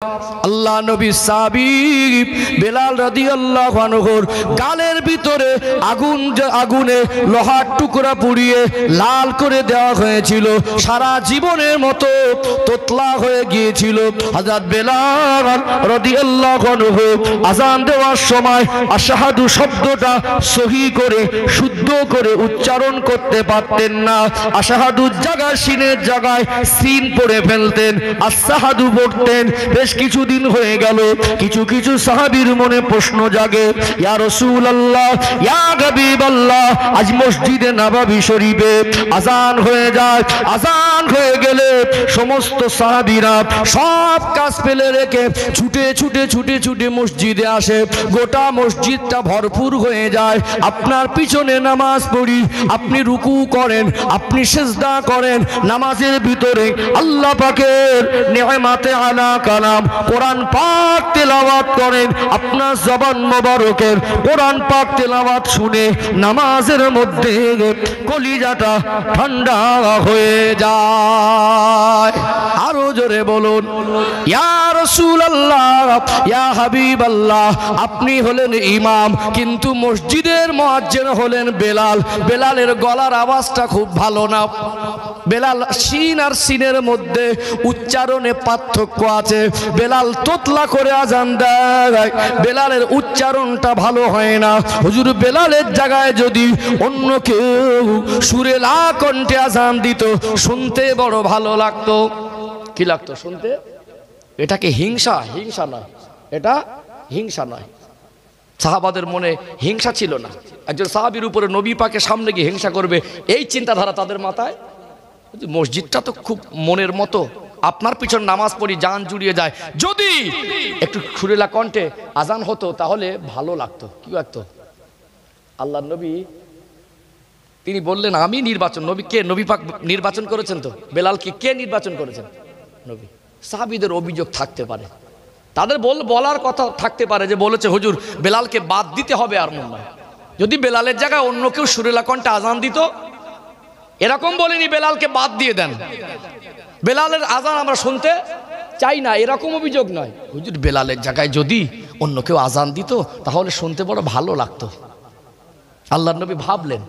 আল্লাহ নবী সাহাবী বেলাল রাদিয়াল্লাহু আনহুর গালের ভিতরে আগুনে লোহার টুকরা পুড়িয়ে লাল করে দেওয়া হয়েছিল, সারা জীবনের মতো তোতলা হয়ে গিয়েছিল। হযরত বেলাল রাদিয়াল্লাহু আনহু আযান দেওয়ার সময় আশহাদু শব্দটা সহি করে শুদ্ধ করে উচ্চারণ করতে পারতেন না। আশহাদুর জায়গায় সিনের জায়গায় সিন পড়ে ফেলতেন, আসহাদু পড়তেন। বেশ কিছুদিন হয়ে গেল, কিছু কিছু সাহাবীর মনে প্রশ্ন জাগে, ইয়া রাসূলুল্লাহ, ইয়া হাবিবাল্লাহ, আজ মসজিদে নববী শরীফে আযান হয়ে যায়। আযান হয়ে গেলে সমস্ত সাহাবীরা সব কাজ ফেলে রেখে ছুটে ছুটে ছুটে ছুটে মসজিদে আসে। গোটা মসজিদটা ভরপুর হয়ে যায়। আপনার পিছনে নামাজ পড়ি, আপনি রুকু করেন, আপনি সিজদা করেন, নামাজের ভিতরে আল্লাহ পাকের নেয়ামতে আলা কালাম কোরআন পাক তেলাওয়াত করেন। আপনার জবান মোবারকের কোরআন পাক তেলাওয়াত শুনে নামাজের মধ্যে কলিজাটা ঠান্ডা হয়ে যায়। আরো জোরে বলুন, ইয়া রাসূলুল্লাহ, ইয়া হাবিবাল্লাহ। আপনি হলেন ইমাম, কিন্তু মসজিদের মুয়াজ্জিন হলেন বেলাল। বেলালের গলার আওয়াজটা খুব ভালো না। বেলাল শিন আর সিনের মধ্যে উচ্চারণে পার্থক্য আছে। বেলাল তোতলা করে আযান দেয়, বেলালের উচ্চারণটা ভালো হয় না। হুজুর বেলালের জায়গায় যদি অন্য কেউ সুরেলা কণ্ঠে আযান দিত, শুনতে বড় ভালো লাগতো। কি লাগতো শুনতে? এটাকে হিংসা, হিংসা নয়, এটা হিংসা নয়। সাহাবাদের মনে হিংসা ছিল না। একজন সাহাবীর উপরে নবী পাকের সামনে গিয়ে হিংসা করবে, এই চিন্তাধারা তাদের মাথায়। মসজিদটা তো খুব মনের মতো, আপনার পিছনে নামাজ পড়ি জান জুড়িয়ে যায়, যদি একটু সুরেলা কণ্ঠে আজান হতো তাহলে ভালো লাগতো। কি লাগতো? আল্লাহ নবী তিনি বললেন আমি নির্বাচন। নবী কে? নবী পাক নির্বাচন করেছেন তো। বেলালকে কে নির্বাচন করেছেন? নবী। সাহাবীদের অভিযোগ থাকতে পারে, তাদের বলার কথা থাকতে পারে যে বলেছে হুজুর বেলালকে বাদ দিতে হবে, আর মনে হয় যদি বেলালের জায়গায় অন্য কেউ সুরেলা কণ্ঠে আজান দিত, এরকম বলেনি বেলালকে বাদ দিয়ে দেন, বেলালের আজান আমরা শুনতে চাই না, এরকম অভিযোগ নয়। হুজুর বেলালের জায়গায় যদি অন্য কেউ আজান দিত তাহলে শুনতে বড় ভালো লাগতো। আল্লাহর নবী ভাবলেন,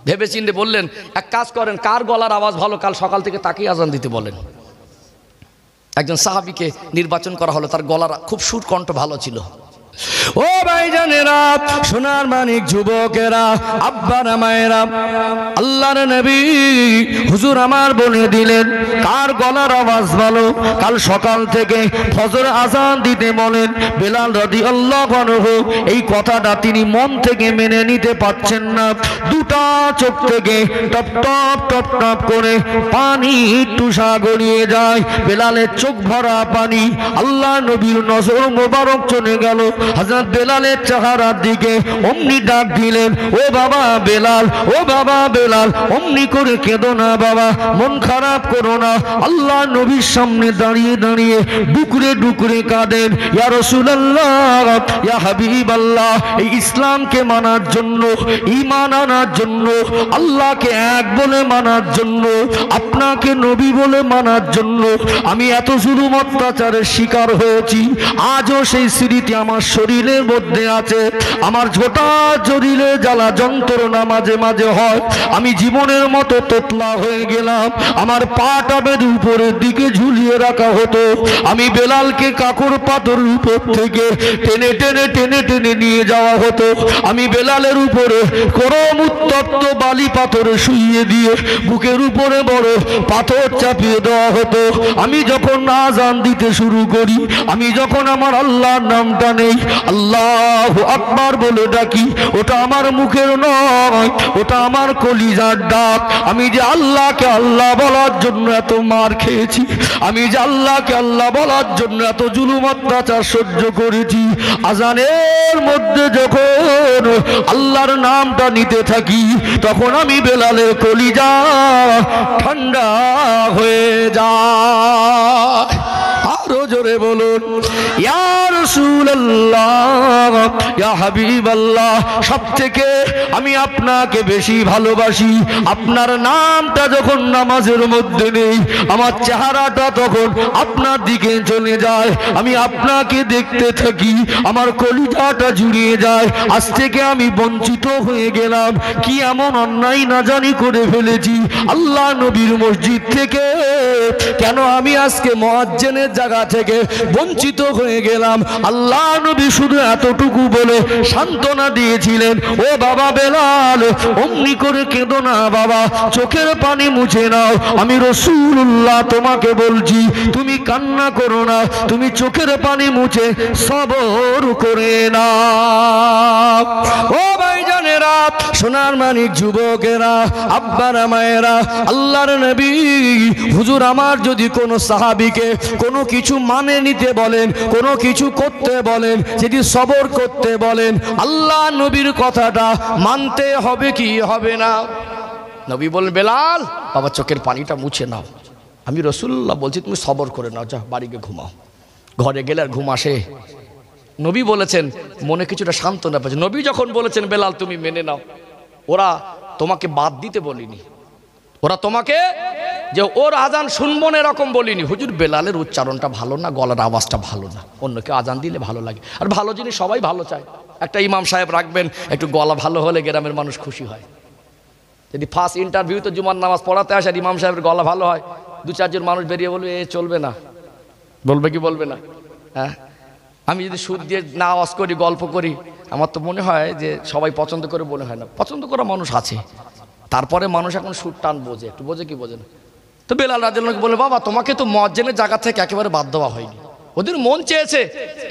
ভেবে চিন্তে বললেন এক কাজ করেন, কার গলার আওয়াজ ভালো কাল সকাল থেকে তাকেই আজান দিতে বলেন। একজন সাহাবীকে নির্বাচন করা হলো, তার গলার খুব সুর কণ্ঠ ভালো ছিল। ও ভাইজানেরা, সোনার মানিক যুবকেরা, আব্বারা মায়েরা, আল্লাহর নবী হুজুর আমার বলে দিলেন কার গলার আওয়াজ ভালো কাল সকাল থেকে ফজর আজান দিতে বলেন। বেলাল রাদিয়াল্লাহু আনহু এই কথাটা তিনি মন থেকে মেনে নিতে পারছেন না। দুটা চোখ থেকে টপ টপ টপ টপ করে পানি টুসা গড়িয়ে যায়। বেলালের চোখ ভরা পানি। আল্লাহ নবীর নজর মোবারক চলে গেল হযরত বেলালের চেহারার দিকে। অমনি ডাক দিলেন, ও বাবা বেলাল, ও বাবা বেলাল, অমনি করে কেঁদো না বাবা, মন খারাপ করো না। আল্লাহ নবীর সামনে দাঁড়িয়ে দাঁড়িয়ে ডুকরে ডুকরে কাঁদেন, ইয়া রাসূলুল্লাহ, ইয়া হাবিবাল্লাহ, এই ইসলামকে মানার জন্য, ঈমান আনার জন্য, আল্লাহকে এক বলে মানার জন্য, আপনাকে নবী বলে মানার জন্য আমি এত জুলুম অত্যাচারের শিকার হয়েছি। আজও সেই স্মৃতি আমার শরীরের মধ্যে আছে। আমার ঝোটা শরীরে জ্বালা যন্ত্রণা মাঝে মাঝে হয়। আমি জীবনের মতো তোতলা হয়ে গেলাম। আমার পাটা বেঁধে উপরের দিকে ঝুলিয়ে রাখা হতো। আমি বেলালকে কাকড় পাথরের উপর থেকে টেনে টেনে টেনে টেনে নিয়ে যাওয়া হতো। আমি বেলালের উপরে গরম উত্তপ্ত বালি পাথরে শুইয়ে দিয়ে বুকের উপরে বড় পাথর চাপিয়ে দেওয়া হতো। আমি যখন আযান দিতে শুরু করি, আমি যখন আমার আল্লাহর নামটা নেই, আল্লাহু আকবার বলে ডাকি, ওটা আমার মুখের নয়, ওটা আমার কলিজার ডাক। আমি যে আল্লাহকে আল্লাহ বলার জন্য এত মার খেয়েছি, আমি যে আল্লাহকে আল্লাহ বলার জন্য এত জুলুম অত্যাচার সহ্য করেছি, আযানের মধ্যে যখন আল্লাহর নামটা নিতে থাকি তখন আমি বেলালের কলিজা ঠান্ডা হয়ে যায়। আরো জোরে বলুন ইয়া রাসূলুল্লাহ, ইয়া হাবিবাল্লাহ, সবথেকে আমি আপনাকে বেশি ভালোবাসি। আপনার নামটা যখন নামাজের মধ্যে নেই, আমার চেহারাটা তখন আপনার দিকে চলে যায়, আমি আপনাকে দেখতে থাকি, আমার কলিজাটা জুড়িয়ে যায়। আজ থেকে আমি বঞ্চিত হয়ে গেলাম, কি এমন অন্যায় না জানি করে ফেলেছি আল্লাহ নবীর মসজিদ থেকে, কেন আমি আজকে মুয়াজ্জিনের জায়গা থেকে বঞ্চিত হয়ে গেলাম। আল্লাহ নবী শুধু এতটুকু বলে সান্ত্বনা দিয়েছিলেন, ও বাবা বেলাল, অমনি করে কেঁদো না বাবা, চোখের পানি মুছে নাও, আমি রাসূলুল্লাহ তোমাকে বলছি, তুমি কান্না করো না, তুমি চোখের পানি মুছে সবর করে নাও। ও ভাইজানেরা, সোনার মানিক যুবকেরা, আব্বারা মায়েরা, আল্লাহর নবী হুজুর আমার যদি কোনো সাহাবীকে কোনো কিছু মানে নিতে বলেন, কোনো কিছু করতে বলেন, যদি সবর করতে বলেন, আল্লাহ নবীর কথাটা মানতে হবে কি হবে না? নবী বলেন, বেলাল বাবা চোখের পানিটা মুছে নাও, আমি রাসূলুল্লাহ বলছি তুমি সবর করে নাও, যা বাড়ি গিয়ে ঘুমাও। ঘরে গেলে আর ঘুম আসে? নবী বলেছেন মনে কিছুটা সান্ত্বনা পাচ্ছে। নবী যখন বলেছেন বেলাল তুমি মেনে নাও, ওরা তোমাকে বাদ দিতে বলিনি, ওরা তোমাকে যে ওর আজান শুনবো না এরকম বলিনি। হুজুর বেলালের উচ্চারণটা ভালো না, গলার আওয়াজটা ভালো না, অন্যকে আজান দিলে ভালো লাগে, আর ভালো জিনিস সবাই ভালো চায়। একটা ইমাম সাহেব রাখবেন, একটু গলা ভালো হলে গ্রামের মানুষ খুশি হয়। যদি ফার্স্ট ইন্টারভিউতে জুমার নামাজ পড়াতে আসে আর ইমাম সাহেবের গলা ভালো হয়, দু চারজন মানুষ বেরিয়ে বলবে এ চলবে না, বলবে কি বলবে না? হ্যাঁ, আমি যদি সুদ দিয়ে না আওয়াজ করি, গল্প করি, আমার তো মনে হয় যে সবাই পছন্দ করে, মনে হয় না। পছন্দ করা মানুষ আছে, তারপরে মানুষ এখন সুর টান বোঝে, একটু বোঝে কি বোঝে না। তো বেলাল রাদিয়াল্লাহু বলে, বাবা তোমাকে তো মুয়াজ্জিনের জায়গা থেকে একেবারে বাদ দেওয়া হয়নি, ওদের মন চেয়েছে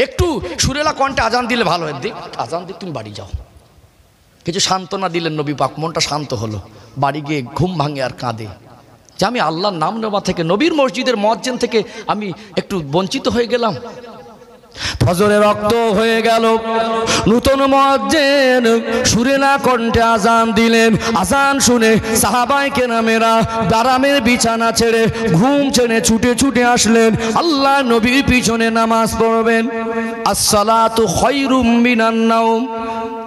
একটু সুরেলা কণ্ঠে আজান দিলে ভালো হয়, দেখ আজান দিক তুমি বাড়ি যাও। কিছু সান্ত্বনা দিলেন নবী পাক, মনটা শান্ত হলো। বাড়ি গিয়ে ঘুম ভাঙে আর কাঁদে যে আমি আল্লাহর নাম নেওয়া থেকে, নবীর মসজিদের মুয়াজ্জিন থেকে আমি একটু বঞ্চিত হয়ে গেলাম। ফজরে রক্ত হয়ে গেল, নূতন মুয়াজ্জিন সুরেলা কণ্ঠে আজান দিলেন। আজান শুনে সাহাবায়ে কেরামেরা আরামের বিছানা ছেড়ে, ঘুম ছেড়ে ছুটে ছুটে আসলেন আল্লাহ নবীর পিছনে নামাজ পড়বেন। আসসালাতু খায়রুম মিনান নাওম,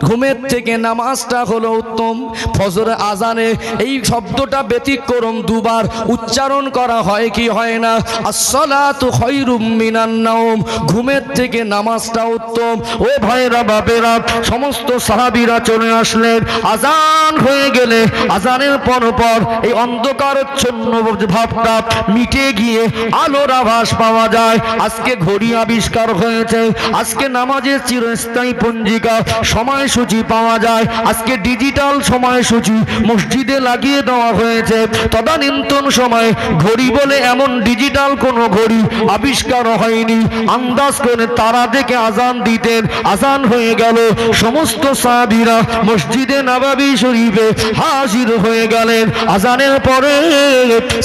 ঘুমের থেকে নামাজটা হলো উত্তম। ফজর আজানে এই শব্দটা ব্যতিক্রম দুবার উচ্চারণ করা হয় কি হয় না? আসসালাতু খায়রুম মিনান নাওম, ঘুমের থেকে নামাজটা উত্তম। ও ভাইরা বাবেরা, সমস্ত সাহাবীরা চলে আসলেন। আজান হয়ে গেলে আজানের পর পর এই অন্ধকারাচ্ছন্ন ভাবটা মিটে গিয়ে আলোর আভাস পাওয়া যায়। আজকে ঘড়ি আবিষ্কার হয়েছে, আজকে নামাজের চিরস্থায়ী পঞ্জিকা সময়সূচি পাওয়া যায়, আজকে ডিজিটাল সময়সূচি মসজিদে লাগিয়ে দেওয়া হয়েছে। তদানীন্তন সময় ঘড়ি বলে এমন ডিজিটাল কোনো ঘড়ি আবিষ্কার হয়নি। আন্দাজ করে তারা দেখে আজান দিতেন। আজান হয়ে গেল, সমস্ত সাহাবীরা মসজিদে নববী শরীফে হাজির হয়ে গেলেন। আজানের পরে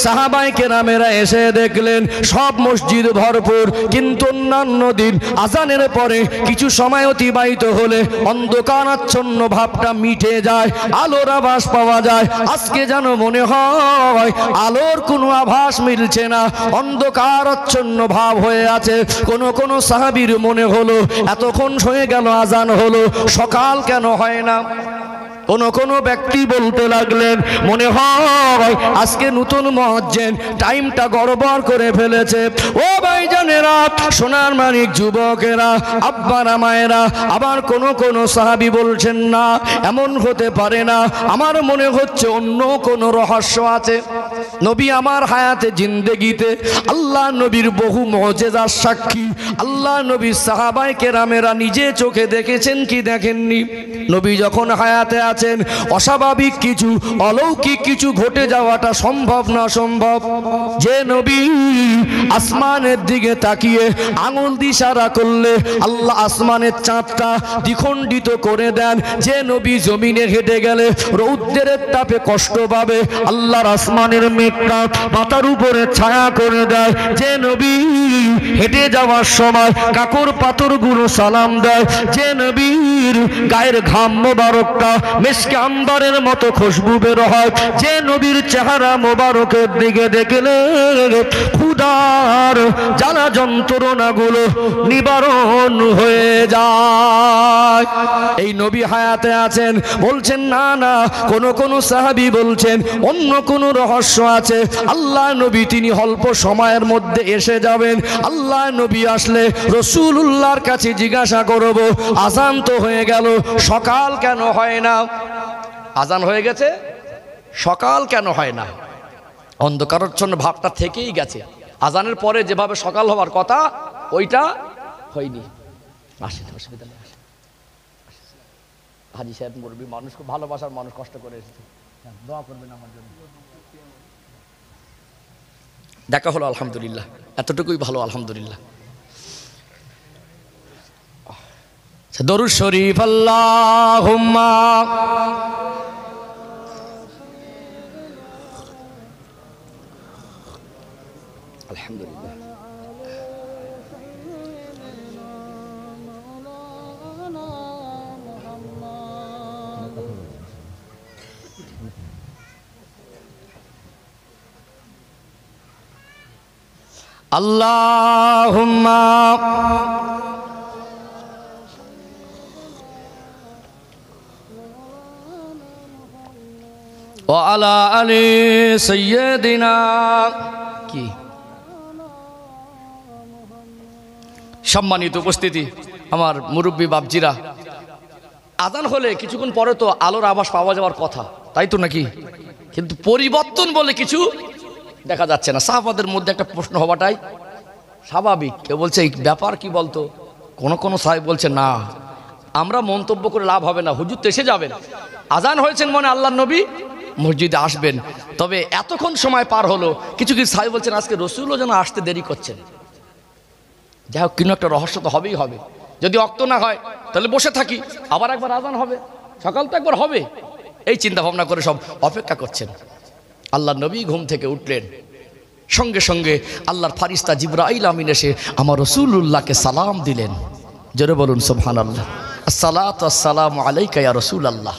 সাহাবায়ে কেরামেরা এসে দেখলেন সব মসজিদ ভরপুর, কিন্তু অন্যান্য দিন আজানের পরে কিছু সময় অতিবাহিত হলে অন্ধকারাচ্ছন্ন ভাবটা মিটে যায়, আলোর আভাস পাওয়া যায়। আজকে যেন মনে হয় আলোর কোনো আভাস মিলছে না, অন্ধকারাচ্ছন্ন ভাব হয়ে আছে। কোন সাহাবীর মনে হলো এতক্ষণ হয়ে গেল আজান হলো, সকাল কেন হয় না? কোন ব্যক্তি বলতে লাগলেন মনে হয় আজকে নতুন মুয়াজ্জিন টাইমটা গড়বড় করে ফেলেছে। ও ভাইজানেরা, সোনার মানিক যুবকেরা, আব্বারা মায়েরা, আবার কোন সাহাবী বলছেন না এমন হতে পারে না, আমার মনে হচ্ছে অন্য কোনো রহস্য আছে। নবী আমার হায়াতে জিন্দেগিতে আল্লাহ নবীর বহু মুজিজার সাক্ষী। আল্লাহ নবীর সাহাবায়ে কেরামেরা নিজে চোখে দেখেছেন কি দেখেননি? নবী যখন হায়াতে আছেন অস্বাভাবিক কিছু, অলৌকিক কিছু ঘটে যাওয়াটা সম্ভব না সম্ভব। যে নবী আসমানের দিকে তাকিয়ে আঙুল দিয়ে ইশারা করলে আল্লাহ আসমানের চাঁদটা দ্বিখণ্ডিত করে দেন, যে নবী জমিনে হেঁটে গেলে রৌদ্রের তাপে কষ্ট পাবে আল্লাহর আসমানের মেঘটা মাথার উপরে ছায়া করে দেয়, যে নবী হেঁটে যাওয়ার সময় কাকর পাথরগুলো সালাম দেয়, যে নবীর গায়ের ঘাম মোবারকটা মিশকে আম্বারের মতো খুশবু বের হয়, যে নবীর চেহারা মোবারকের দিকে দেখলে ক্ষুধার জ্বালা যন্ত্রণাগুলো নিবারণ হয়ে যায়। এই নবী হায়াতে আছেন, বলছেন না না, কোন সাহাবী বলছেন অন্য কোন রহস্য আছে। আল্লাহ নবী তিনি অল্প সময়ের মধ্যে এসে যাবেন। আল্লাহ নবী আসলে রাসূলুল্লাহর কাছে জিজ্ঞাসা করব, আজান তো হয়ে গেল, সকাল কেন হয় না? আজান হয়ে গেছে, সকাল কেন হয় না? অন্ধকারাচ্ছন্ন ভাবটা থেকেই গেছে। আজানের পরে যেভাবে সকাল হওয়ার কথা ওইটা হয়নি। আসেন, অসুবিধা নেই। হাজি সাহেব মুরব্বী মানুষ, খুব ভালোবাসার মানুষ, কষ্ট করে এসেছে, দোয়া করবেন আমার জন্য। দেখা হলো আলহামদুলিল্লাহ, এতটুকুই ভালো আলহামদুলিল্লাহ। দরুদ শরীফ আল্লাহুম্মা আলহামদুলিল্লাহ। আল্লাহুম্মা ওয়া আলা আলি সাইয়্যিদিনা। কি সম্মানিত উপস্থিতি, আমার মুরব্বী বাপজিরা, আজান হলে কিছুক্ষণ পরে তো আলোর আভাস পাওয়া যাওয়ার কথা, তাই তো নাকি? কিন্তু পরিবর্তন বলে কিছু দেখা যাচ্ছে না। সাহাবাদের মধ্যে একটা প্রশ্ন হওয়াটাই স্বাভাবিক। কেউ বলছে এই ব্যাপার কি বলতো, কোন সাহেব বলছে না, আমরা মন্তব্য করে লাভ হবে না, হুজুর তো এসে যাবেন, আজান হয়েছেন মনে আল্লাহর নবী মসজিদে আসবেন। তবে এতক্ষণ সময় পার হলো, কিছু কিছু সাহেব বলছেন আজকে রসুলও যেন আসতে দেরি করছেন। যাই হোক, কোনো একটা রহস্য তো হবেই হবে। যদি অক্ত না হয় তাহলে বসে থাকি, আবার একবার আজান হবে, সকাল তো একবার হবে, এই চিন্তা ভাবনা করে সব অপেক্ষা করছেন। আল্লাহর নবী ঘুম থেকে উঠলেন, সঙ্গে সঙ্গে আল্লাহর ফারিস্তা জিবরাইল আমিন এসে আমার রাসূলুল্লাহকে সালাম দিলেন। জোরে বলুন সুবহানাল্লাহ। আসসালাতু আসসালামু আলাইকা ইয়া রাসূলুল্লাহ,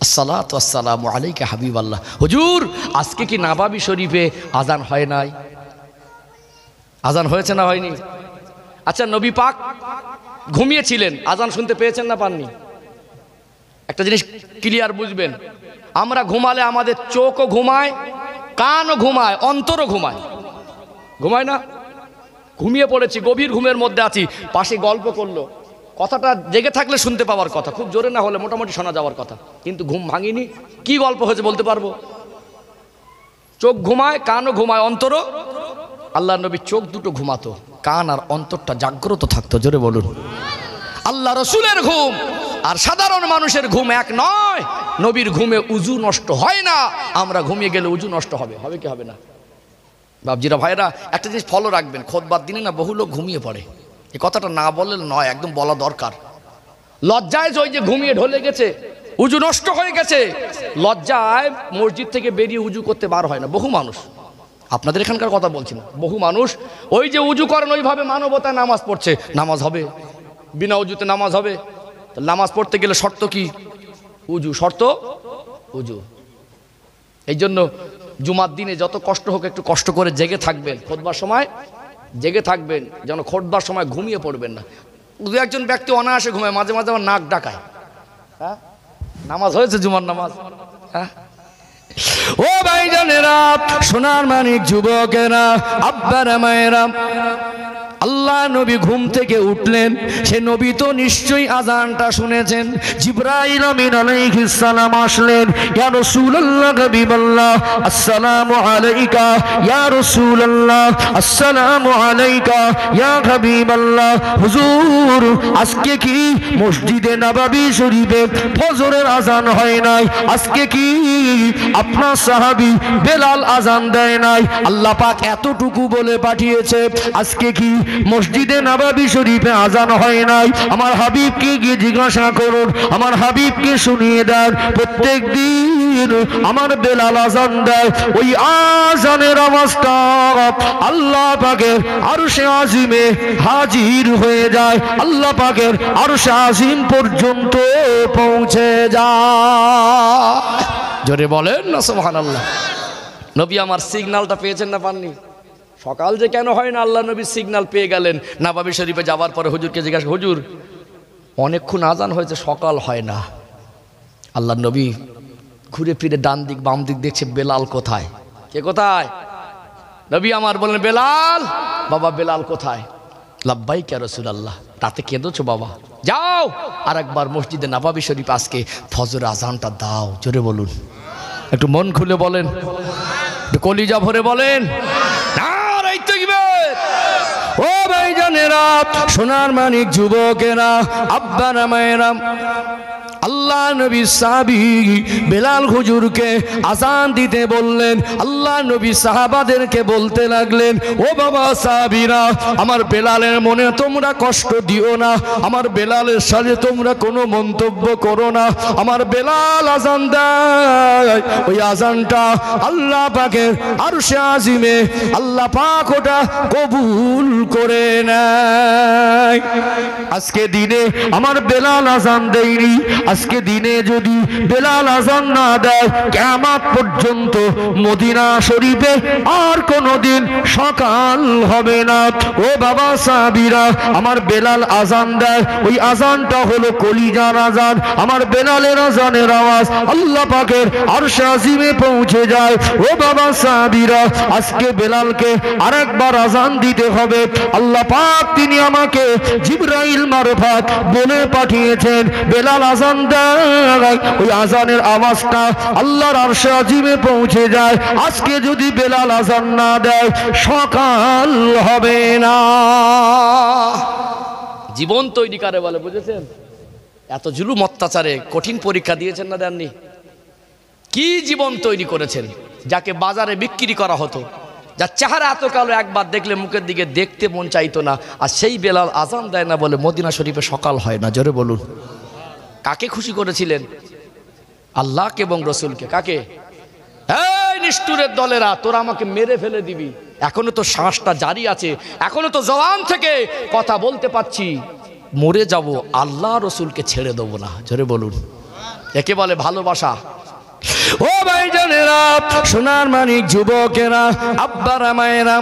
আসসালাতু আসসালামু আলাইকা হাবিবাল্লাহ। হুজুর, আজকে কি নববী শরীফে আজান হয় নাই? আজান হয়েছে না হয়নি? আচ্ছা, নবী পাক ঘুমিয়েছিলেন, আজান শুনতে পেয়েছেন না পাননি? একটা জিনিস ক্লিয়ার বুঝবেন, আমরা ঘুমালে আমাদের চোখও ঘুমায়, কানও ঘুমায়, অন্তরও ঘুমায়। ঘুমায় না? ঘুমিয়ে পড়েছি, গভীর ঘুমের মধ্যে আছি, পাশে গল্প করলো, কথাটা জেগে থাকলে শুনতে পাওয়ার কথা, খুব জোরে না হলে মোটামুটি শোনা যাওয়ার কথা, কিন্তু ঘুম ভাঙিনি। কি গল্প হয়েছে বলতে পারবো? চোখ ঘুমায়, কানও ঘুমায়, অন্তরও। আল্লাহ নবী চোখ দুটো ঘুমাতো, কান আর অন্তরটা জাগ্রত থাকতো। জোরে বলুন। আল্লাহ রসুলের ঘুম আর সাধারণ মানুষের ঘুম এক নয়। নবীর ঘুমে উজু নষ্ট হয় না, আমরা ঘুমিয়ে গেলে উজু নষ্ট হবে। হবে কি হবে না? বাবজিরা ভাইরা, একটা জিনিস ফলো রাখবেন, খুতবার দিনে না বহু লোক ঘুমিয়ে পড়ে। এই কথাটা না বললে নয়, একদম বলা দরকার। লজ্জায় যে ওই যে ঘুমিয়ে ঢলে গেছে, উজু নষ্ট হয়ে গেছে, লজ্জায় মসজিদ থেকে বেরিয়ে উজু করতে বার হয় না বহু মানুষ। আপনাদের এখানকার কথা বলছি না, বহু মানুষ ওই যে উজু করেন ওইভাবে মানবতা নামাজ পড়ছে। নামাজ হবে? বিনা উজুতে নামাজ হবে? নামাজ পড়তে গেলে শর্ত কি? উজু। শর্ত উজু। এই জন্য জুমার দিনে যত কষ্ট হোক একটু কষ্ট করে জেগে থাকবেন, খুতবার সময় জেগে থাকবেন, যেন খুতবার সময় ঘুমিয়ে পড়বেন না। দু একজন ব্যক্তি অনায়াসে ঘুমায়, মাঝে মাঝে আমার নাক ডাকায়। হ্যাঁ, নামাজ হয়েছে জুমার নামাজ? হ্যাঁ। ও ভাইজানেরা, সোনার মানিক যুবকেরা, আব্বারা মায়েরা, আল্লাহ নবী ঘুম থেকে উঠলেন, সে নবী তো নিশ্চয়ই আজানটা শুনেছেন। জিবরাইল আমিন আলাইহিস সালাম আসলেন, ইয়া রাসূলুল্লাহ হাবিবাল্লাহ আসসালামু আলাইকা, ইয়া রাসূলুল্লাহ আসসালামু আলাইকা, ইয়া হাবিবাল্লাহ। হুজুর, আজকে কি মসজিদে নববী শরীফে ফজরের আজান হয় নাই? আজকে কি আপনার সাহাবী বেলাল আজান দেয় নাই? আল্লাহ পাক এতটুকু বলে পাঠিয়েছে, আজকে কি মসজিদে নববী শরীফে আজান হয় নাই? আমার হাবিবকে গিয়ে জিজ্ঞাসা করুন, আমার হাবিবকে শুনিয়ে দেন। প্রত্যেক দিন দিন আমার বেলাল আজান দেয়, ওই আজানের আওয়াজটা আল্লাহ পাকের আরশে আজিমে হাজির হয়ে যায়, আল্লাহ পাকের আরশে আজিম পর্যন্ত পৌঁছে যায়। জোরে বলেন না সুবহানাল্লাহ। নবী আমার সিগন্যালটা পেয়েছেন না পাননি? সকাল যে কেন হয় না, আল্লাহ নবী সিগন্যাল পেয়ে গেলেন। নববী শরীফে যাওয়ার পরে হুজুরকে জিজ্ঞাসা, হুজুর অনেকক্ষণ আজান হয়েছে সকাল হয় না। আল্লাহ নবী ঘুরে ফিরে ডান দিক বাম দিক দেখছে, বেলাল কোথায়? কে কোথায়? নবী আমার বললেন, বেলাল। বাবা বেলাল কোথায়? লাব্বাইক ইয়া রাসূলুল্লাহ। তাতে কেঁদোছো বাবা? যাও আর একবার মসজিদে নববী শরীফ আজকে ফজর আজানটা দাও। জোরে বলুন, একটু মন খুলে বলেন, একটু কলিজা ভরে বলেন। নারায়ে তাকবীর। ও ভাইজানেরা, সোনার মানিক যুবকেরা, আব্বারা মায়েরা, আল্লাহ নবী সাহাবী বেলাল হুজুরকে আজান দিতে বললেন। আল্লাহ নবী সাহাবাদেরকে বলতে লাগলেন, ও বাবা সাহাবীরা, আমার বেলালের মনে তোমরা কষ্ট দিও না, আমার বেলালের সাথে তোমরা কোনো মন্তব্য করো না। আমার বেলাল আজান দেয়, ওই আজানটা আল্লাহ পাকের আরশে আজিমে আল্লাহ পাক ওটা কবুল করে নেয়। আজকে দিনে আমার বেলাল আজান দেয়নি, আজকে দিনে যদি বেলাল আজান না দেয়, কিয়ামত পর্যন্ত মদিনা শরীফে আর কোনোদিন সকাল হবে না। ও বাবা সাহাবীরা, আমার বেলাল আজান দেয়, ওই আজানটা হলো কলিজার আজান। আমার বেলালের আজানের আওয়াজ আল্লাহ পাকের আরশে আজিমে পৌঁছে যায়। ও বাবা সাহাবীরা, আজকে বেলালকে আরেকবার আজান দিতে হবে। আল্লাহ পাক তিনি আমাকে জিবরাইল মারফত বলে পাঠিয়েছেন, বেলাল আজান দেয়, ওই আজানের আওয়াজটা আল্লাহর আরশে আজিমে পৌঁছে যায়। আজকে যদি বেলাল আজান না দেয়, সকাল হবে না। জীবন তৈরি করে বলে, বুঝেছেন? এত জুলুম অত্যাচারে কঠিন পরীক্ষা দিয়েছেন না দেননি? কি জীবন তৈরি করেছেন, যাকে বাজারে বিক্রি করা হতো, যার চেহারা এত কালো একবার দেখলে মুখের দিকে দেখতে মন চাইতো না, আর সেই বেলাল আজান দেয় না বলে মদিনা শরীফে সকাল হয় না। জোরে বলুন, কাকে খুশি করেছিলেন? আল্লাহকে এবং রসুলকে। কাকে? এই নিষ্ঠুরের দলেরা, তোরা আমাকে মেরে ফেলে দিবি, এখনো তো শ্বাসটা জারি আছে, এখনো তো জবান থেকে কথা বলতে পাচ্ছি, মরে যাব, আল্লাহ রসুলকে ছেড়ে দেবো না। জোরে বলুন, একে বলে ভালোবাসা। ও ভাইজানেরা, সোনার মানিক যুবকেরা, আব্বারা মায়েরা,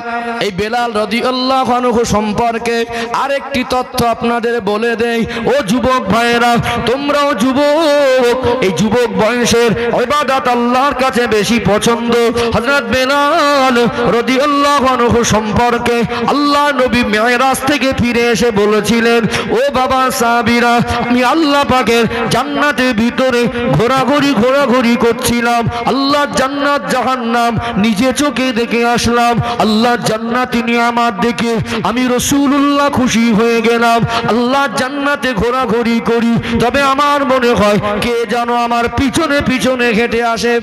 এই বেলাল রাদিয়াল্লাহু আনহু সম্পর্কে আরেকটি তথ্য আপনাদের বলে দেই। ও যুবক ভাইয়েরা, তোমরাও যুবক, এই যুবক বয়সের ইবাদত আল্লাহর কাছে বেশি পছন্দ। হযরত বেলাল রাদিয়াল্লাহু আনহু সম্পর্কে আল্লাহ নবী মেরাজ থেকে ফিরে এসে বলেছিলেন, ও বাবা সাহাবীরা, আমি আল্লাহ পাকের জান্নাতের ভিতরে ঘোরাঘুরি করছিলাম, আল্লাহর জান্নাত জাহান্নাম নিজে চোখে দেখে আসলাম। আল্লাহর জান্নাতি নিয়ামত দেখে আমি রাসূলুল্লাহ খুশি হয়ে গেলাম। আল্লাহর জান্নাতে ঘোরাঘুরি করি, তবে আমার মনে হয় কে যেন আমার পিছনে পিছনে হেঁটে আসে।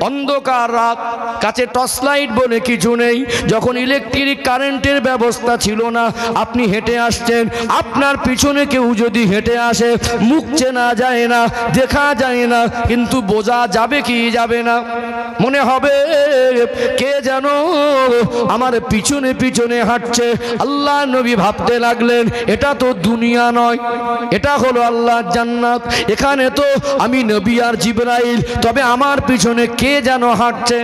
অন্ধকার রাত, কাছে টর্চ লাইট বলে কিছু নেই, যখন ইলেকট্রিক কারেন্টের ব্যবস্থা ছিল না, আপনি হেঁটে আসছেন, আপনার পিছনে কেউ যদি হেঁটে আসে, মুখ চেনা যায় না, দেখা যায় না, কিন্তু বোঝা যাবে কি যাবে না? মনে হবে কে যেন আমার পিছনে পিছনে হাঁটছে। আল্লাহ নবী ভাবতে লাগলেন, এটা তো দুনিয়া নয়, এটা হলো আল্লাহর জান্নাত, এখানে তো আমি নবী আর জিবরাইল, তবে আমার পিছনে কে যেন হাঁটছে।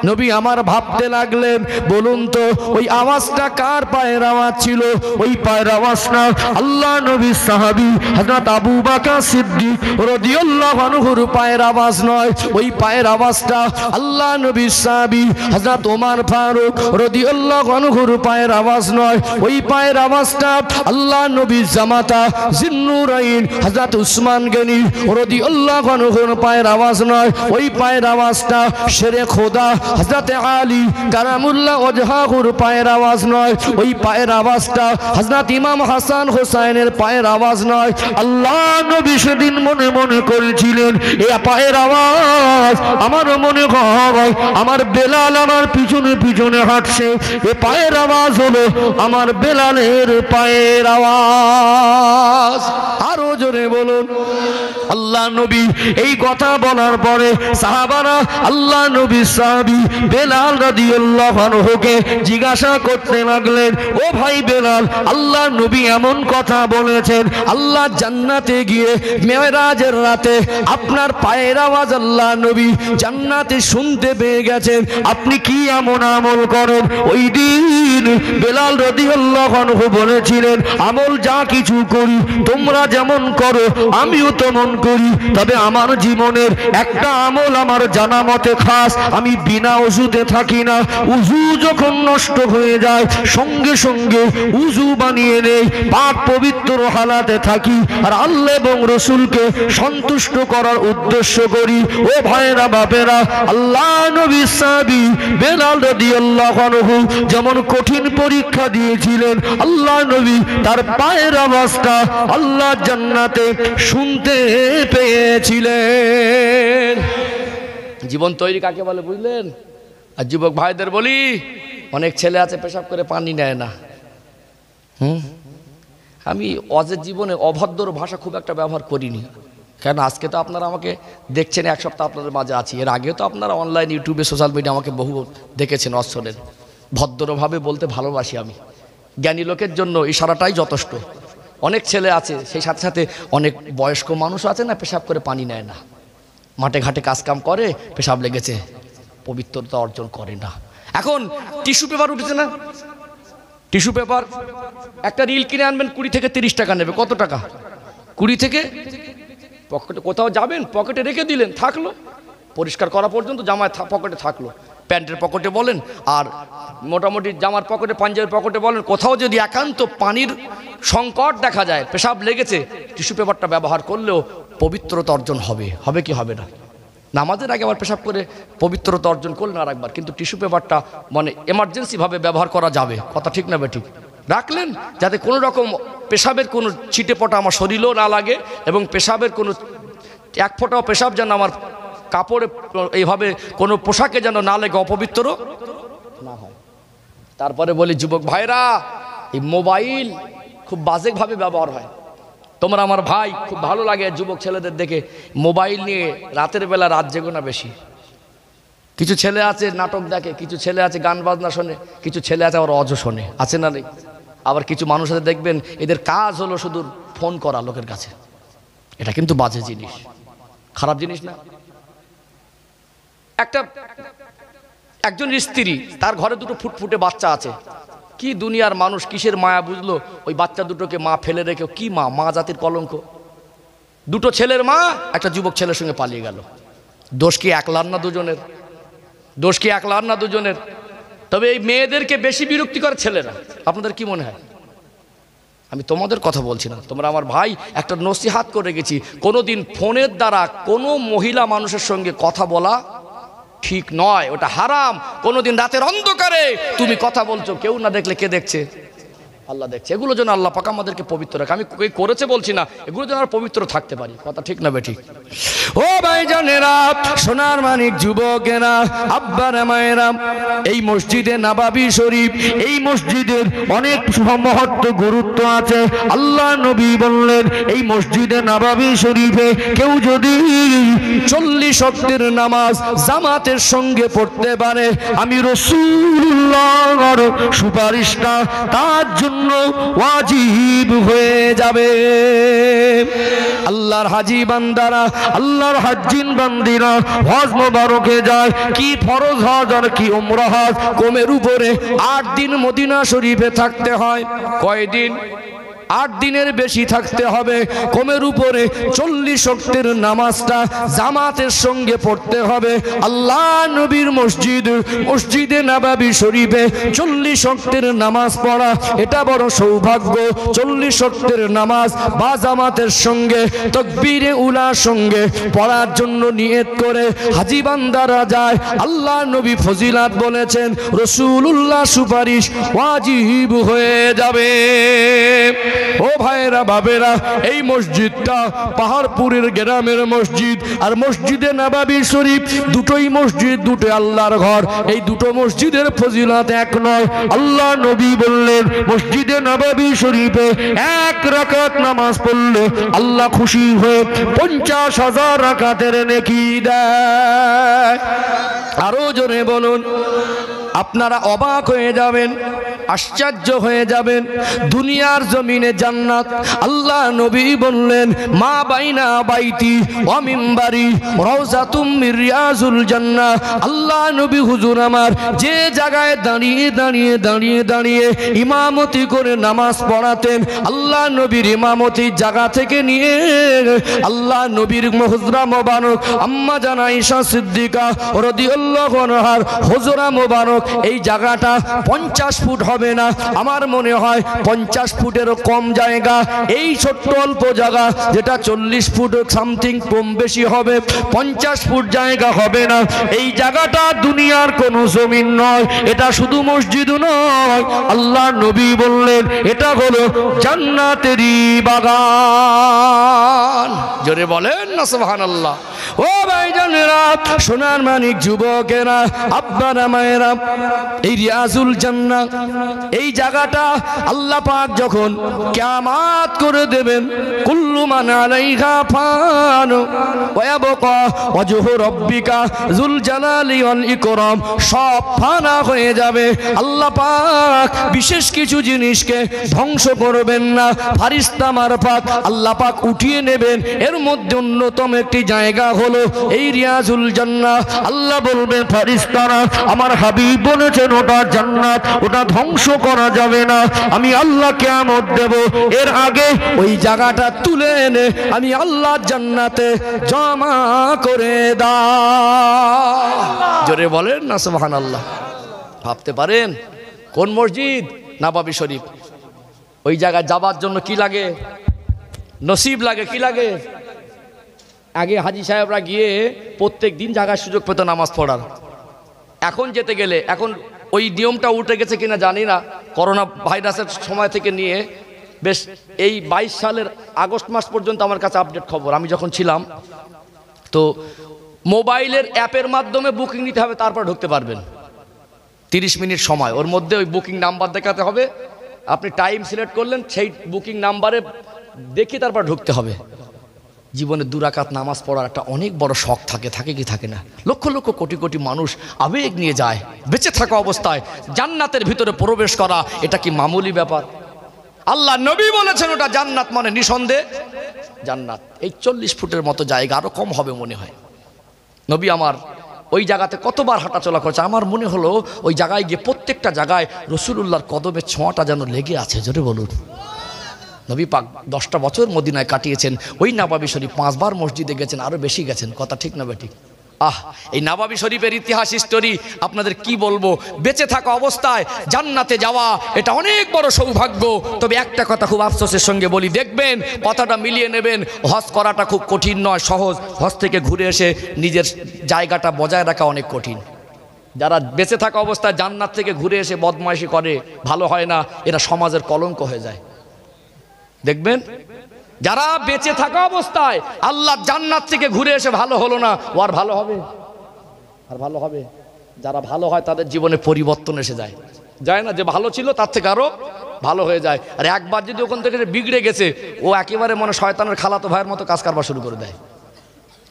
নবী আমার ভাবতে লাগলেন, বলুন তো ওই আওয়াজটা কার পায়ের আওয়াজ ছিল? ওই পায়ের আওয়াজটা আল্লাহ নবীর সাহাবী হযরত আবু বকর সিদ্দিক রাদিয়াল্লাহু আনহুর পায়ের আওয়াজ নয়, ওই পায়ের আওয়াজটা আল্লাহ নবীর সাহাবী হযরত ওমর ফারুক রাদিয়াল্লাহু আনহুর পায়ের আওয়াজ নয়, ওই পায়ের আওয়াজটা আল্লাহ নবীর জামাতা জিন্নুরাইন হযরত উসমান গনি রাদিয়াল্লাহু আনহুর পায়ের আওয়াজ নয়, ওই পায়ের আওয়াজটা শেরে খোদা হযরত আলী কারামুল্লাহ ওয়াজহাহুর পায়ের আওয়াজ নয়, ওই পায়ের আওয়াজটা হযরত ইমাম হাসান হোসেনের পায়ের আওয়াজ নয়। আল্লাহ নবী সেদিন মনে মনে করেছিলেন, এই পায়ের আওয়াজ আমার মনে হয় আমার বেলাল আমার পিছনে পিছনে হাঁটছে, এ পায়ের আওয়াজ হলো আমার বেলালের পায়ের আওয়াজ। আরো জোরে বলুন। আল্লাহ নবী এই কথা বলার পরে সাহাবারা আল্লাহ নবী সাহাবী বেলাল রাদিয়াল্লাহু আনহুকে জিজ্ঞাসা করতে লাগলেন, ও ভাই বেলাল, আল্লাহ নবী এমন কথা বলেছেন, আল্লাহ জান্নাতে গিয়ে মেরাজের রাতে আপনার পায়ের আওয়াজ আল্লাহ নবী জান্নাতে শুনতে পেয়ে গেছেন, আপনি কি এমন আমল করেন? ওই দিন বেলাল রাদিয়াল্লাহু আনহু বলেছিলেন, আমল যা কিছু করি তোমরা যেমন করো আমিও তেমন করি, তবে আমার জীবনের একটা আমল আমার জানা মতে খাস, আমি বিনা ওযুতে থাকি না। উযু যখন নষ্ট হয়ে যায় সঙ্গে সঙ্গে উযু বানিয়ে নেই, পাক পবিত্র হালাতে থাকি আর আল্লাহ এবং রাসূলকে সন্তুষ্ট করার উদ্দেশ্য করি। ও ভাইরা বাপেরা, আল্লাহ নবী সাহাবী বেলাল রাদিয়াল্লাহু আনহু যেমন কঠিন পরীক্ষা দিয়েছিলেন, আল্লাহ নবী তার পায়ের আওয়াজটা আল্লাহ জান্নাতে শুনতে পেয়েছিলেন। জীবন তৈরি কাকে বলে বুঝলেন? আর যুবক ভাইদের বলি, অনেক ছেলে আছে পেশাব করে পানি নেয় না। আমি অজের জীবনে অভদ্র ভাষা খুব একটা ব্যবহার করিনি, কেন আজকে তো আপনারা আমাকে দেখছেন, এক সপ্তাহ আপনাদের মাঝে আছি, এর আগেও তো আপনারা অনলাইন ইউটিউবে সোশ্যাল মিডিয়া আমাকে বহু দেখেছেন অশ্বরের। ভদ্রভাবে বলতে ভালোবাসি আমি, জ্ঞানী লোকের জন্য ইশারাটাই যথেষ্ট। অনেক ছেলে আছে, সেই সাথে সাথে অনেক বয়স্ক মানুষ আছে না, পেশাব করে পানি নেয় না, মাঠে ঘাটে কাজকাম করে, পেশাব লেগেছে, পবিত্রতা অর্জন করে না। এখন টিস্যু পেপার উঠেছে না, টিস্যু পেপার একটা রিল কিনে আনবেন 20 থেকে 30 টাকা নেবে। কত টাকা? 20 থেকে, পকেটে কোথাও যাবেন পকেটে রেখে দিলেন, থাকলো, পরিষ্কার করা পর্যন্ত জামায় পকেটে থাকলো, প্যান্টের পকেটে বলেন আর মোটামুটি জামার পকেটে, পাঞ্জাবির পকেটে বলেন, কোথাও যদি একান্ত পানির সংকট দেখা যায়, পেশাব লেগেছে, টিস্যু পেপারটা ব্যবহার করলেও পবিত্রতা অর্জন হবে। হবে কি হবে না? নামাজের আগে আবার পেশাব করে পবিত্রতা অর্জন করলেন আর একবার, কিন্তু টিস্যু পেপারটা মানে এমার্জেন্সিভাবে ব্যবহার করা যাবে। কথা ঠিক না বেঠিক? রাখলেন যাতে কোনো রকম পেশাবের কোনো ছিটে পটা আমার শরীরেও না লাগে, এবং পেশাবের কোনো এক ফোঁটাও পেশাব যেন আমার কাপড়ে এইভাবে কোনো পোশাকে যেন না লেগে অপবিত্র না হয়। তারপরে বলি যুবক ভাইরা, এই মোবাইল খুব বাজেভাবে ব্যবহার হয়। তোমরা আমার ভাই, খুব ভালো লাগে যুবক ছেলেদের দেখে মোবাইল নিয়ে রাতের বেলা রাত জেগো না বেশি। কিছু ছেলে আছে নাটক দেখে, কিছু ছেলে আছে গান বাজনা শোনে, কিছু ছেলে আছে আবার অজ শোনে, আছে না নেই? আবার কিছু মানুষ আছে দেখবেন এদের কাজ হলো শুধু ফোন করা লোকের কাছে। এটা কিন্তু বাজে জিনিস, খারাপ জিনিস না। একজন স্ত্রী, তার ঘরে দুটো ফুটফুটে বাচ্চা আছে, কি দুনিয়ার মানুষ কিসের মায়া বুঝলো, ওই বাচ্চা দুটোকে মা ফেলে রেখে, কি মা, মা জাতির কলঙ্ক। দুটো ছেলের মা একটা যুবক ছেলের সঙ্গে পালিয়ে গেল। দোষ কি একলার না দুজনের? দোষ কি একলার না দুজনের? তবে এই মেয়েদেরকে বেশি বিরক্তি করে ছেলেরা। আপনাদের কি মনে হয়? আমি তোমাদের কথা বলছি না, তোমরা আমার ভাই, একটা নসিহাত করে গেছি, কোনোদিন ফোনের দ্বারা কোনো মহিলা মানুষের সঙ্গে কথা বলা ঠিক নয়, ওটা হারাম। কোনোদিন রাতের অন্ধকারে তুমি কথা বলছো, কেউ না দেখলে কে দেখছে? আল্লাহ দেখছে। এগুলো যেন আল্লাহ পাক আমাদেরকে পবিত্র রাখে। আমি করেছে বলছি না, এগুলো যেন আর পবিত্র থাকতে পারি। কথা ঠিক না বেঠিক? ও ভাইজানেরা, সোনার মানিক যুবকেরা, আব্বারা মায়েরা, এই মসজিদে নববী শরীফ, এই মসজিদের অনেক মহত্ব গুরুত্ব আছে। আল্লাহ নবী বললেন, এই মসজিদে নববী শরীফে কেউ যদি 40 ওয়াক্তের নামাজ জামাতের সঙ্গে পড়তে পারে, আমি রাসূলুল্লাহর সুপারিশটা তার জন্য ওয়াজিব হয়ে যাবে। আল্লাহর হাজী বান্দারা, আল্লাহর হাজ্জিন বান্দিরা হজ মোবারকে যায়, কি ফরজ হজ আর কি উমরা হজ, কমের উপরে 8 দিন মদিনা শরীফে থাকতে হয়। কয় দিন? 8 দিনের বেশি থাকতে হবে। কমের উপরে 40 ওয়াক্তের নামাজটা জামাতের সঙ্গে পড়তে হবে। আল্লাহ নবীর মসজিদে নববী শরীফে 40 ওয়াক্তের নামাজ পড়া, এটা বড় সৌভাগ্য। 40 ওয়াক্তের নামাজ বা জামাতের সঙ্গে তাকবীরে উলার সঙ্গে পড়ার জন্য নিয়ত করে হাজী বান্দারা যায়। আল্লাহ নবী ফজিলাত বলেছেন, রাসূলুল্লাহ সুপারিশ ওয়াজিব হয়ে যাবে। ও ভাইরা বাবেরা, এই মসজিদটা পাহাড়পুরের গ্রামের মসজিদ আর মসজিদে নববী শরীফ, দুটোই মসজিদ, দুটো আল্লাহর ঘর। এই দুটো মসজিদের ফজিলত এক নয়। আল্লাহ নবী বললেন মসজিদে নববী শরীফে এক রাকাত নামাজ পড়লে আল্লাহ খুশি হয়ে 50,000 রাকাতের নেকি দেয়। আরো জোরে বলুন। আপনারা অবাক হয়ে যাবেন, আশ্চর্য হয়ে যাবেন। দুনিয়ার জমিনে জান্নাত, আল্লাহ নবী বললেন মা বাইনা বাইতি ওয়া মিম্বারি রাউযাতুম মির রিয়াজুল জান্নাহ। আল্লাহ নবী হুজুর আমার যে জায়গায় দাঁড়িয়ে দাঁড়িয়ে দাঁড়িয়ে দাঁড়িয়ে ইমামতি করে নামাজ পড়াতেন, আল্লাহ নবীর ইমামতির জায়গা থেকে নিয়ে আল্লাহ নবীর হুজরা মোবারক আম্মা জান আয়েশা সিদ্দিকা রাদিয়াল্লাহু আনহার হুজরা মোবারক, এই জায়গাটা 50 ফুট হবে না, আমার মনে হয় 50 ফুটেরও কম জায়গা। এই ছোট্ট অল্প জায়গা যেটা 40 ফুট সামথিং কম বেশি হবে, 50 ফুট জায়গা হবে না। এই জায়গাটা দুনিয়ার কোনো জমিন নয়, এটা শুধু মসজিদ নয়। আল্লাহ নবী বললেন এটা হলো জান্নাতেরই বাগান। জোরে বলেন না সুবহানাল্লাহ। ও ভাইজানেরা, সোনার মানিক যুবকেরা, আব্বারা মায়েরা, এই রিয়াজুল জান্নাহ, এই জায়গাটা আল্লাহ পাক যখন কিয়ামত করে দেবেন, কুল্লু মান আলাইহা ফান ওয়া ইয়াবকা ওয়াজহু রাব্বিকা যুল জালালি ওয়াল ইকরাম, সব ফানা হয়ে যাবে। আল্লাহ পাক বিশেষ কিছু জিনিসকে ধ্বংস করবেন না, ফারিস্তা মারফত আল্লাহ পাক উঠিয়ে নেবেন। এর মধ্যে অন্যতম একটি জায়গা হলো এই রিয়াজুল জান্নাহ। আল্লাহ বলবেন ফারিস্তারা আমার হাবিব বলেছেন ওটা জান্নাত, ওটা ধ্বংস করা যাবে না। আমি আল্লাহ কিয়ামত দেব, এর আগে ওই জায়গাটা তুলে এনে আমি আল্লাহ জান্নাতে জমা করে দাও। জোরে বলেন না সুবহানাল্লাহ। ভাবতে পারেন কোন মসজিদ? নববী শরীফ। ওই জায়গায় যাবার জন্য কি লাগে? নসিব লাগে। কি লাগে? আগে হাজি সাহেবরা গিয়ে প্রত্যেক দিন জায়গার সুযোগ পেত নামাজ পড়ার। এখন যেতে গেলে, এখন ওই নিয়মটা উঠে গেছে কিনা জানি না, করোনা ভাইরাসের সময় থেকে নিয়ে বেশ এই 22 সালের আগস্ট মাস পর্যন্ত আমার কাছে আপডেট খবর, আমি যখন ছিলাম, তো মোবাইলের অ্যাপের মাধ্যমে বুকিং নিতে হবে, তারপর ঢুকতে পারবেন। 30 মিনিট সময়, ওর মধ্যে ওই বুকিং নাম্বার দেখাতে হবে, আপনি টাইম সিলেক্ট করলেন, সেই বুকিং নাম্বারে দেখি তারপর ঢুকতে হবে। জীবনে 2 রাকাত নামাজ পড়ার একটা অনেক বড় শখ থাকে কি থাকে না? লক্ষ লক্ষ কোটি কোটি মানুষ আবেগ নিয়ে যায়। বেঁচে থাকা অবস্থায় জান্নাতের ভিতরে প্রবেশ করা, এটা কি মামুলি ব্যাপার? আল্লাহ নবী বলেছেন ওটা জান্নাত, মানে নিঃসন্দেহে জান্নাত। এই 40 ফুটের মতো জায়গা, আরো কম হবে মনে হয়। নবী আমার ওই জায়গাতে কতবার হাঁটাচলা করেছে, আমার মনে হলো ওই জায়গায় গিয়ে প্রত্যেকটা জায়গায় রাসূলুল্লাহর কদমের ছোঁয়াটা যেন লেগে আছে। জোরে বলুন। নবী পাক 10টা বছর মদিনায় কাটিয়েছেন, ওই নববী শরীফ 5 বার মসজিদে গেছেন, আরো বেশি গেছেন। কথা ঠিক না বেঠিক? এই নববী শরীফের ইতিহাস, হিস্টোরি আপনাদের কি বলবো। বেঁচে থাকা অবস্থায় জান্নাতে যাওয়া এটা অনেক বড় সৌভাগ্য। তবে একটা কথা খুব আফসোসের সঙ্গে বলি, দেখবেন কথাটা মিলিয়ে নেবেন, হজ করাটা খুব কঠিন নয়, সহজ। হজ থেকে ঘুরে এসে নিজের জায়গাটা বজায় রাখা অনেক কঠিন। যারা বেঁচে থাকা অবস্থায় জান্নাত থেকে ঘুরে এসে বদমাইশি করে, ভালো হয় না, এরা সমাজের কলঙ্ক হয়ে যায়। দেখবেন যারা বেঁচে থাকা অবস্থায় আল্লাহ জান্নাত থেকে ঘুরে এসে ভালো হলো না, ও আর ভালো হবে? আর ভালো হবে? যারা ভালো হয় তাদের জীবনে পরিবর্তন এসে যায়, যায় না? যে ভালো ছিল তার থেকে আরো ভালো হয়ে যায়। আর একবার যদি ওখান থেকে বিগড়ে গেছে, ও একেবারে মনে শয়তানের খালাতো ভাইয়ের মতো কাজ কারবার শুরু করে দেয়।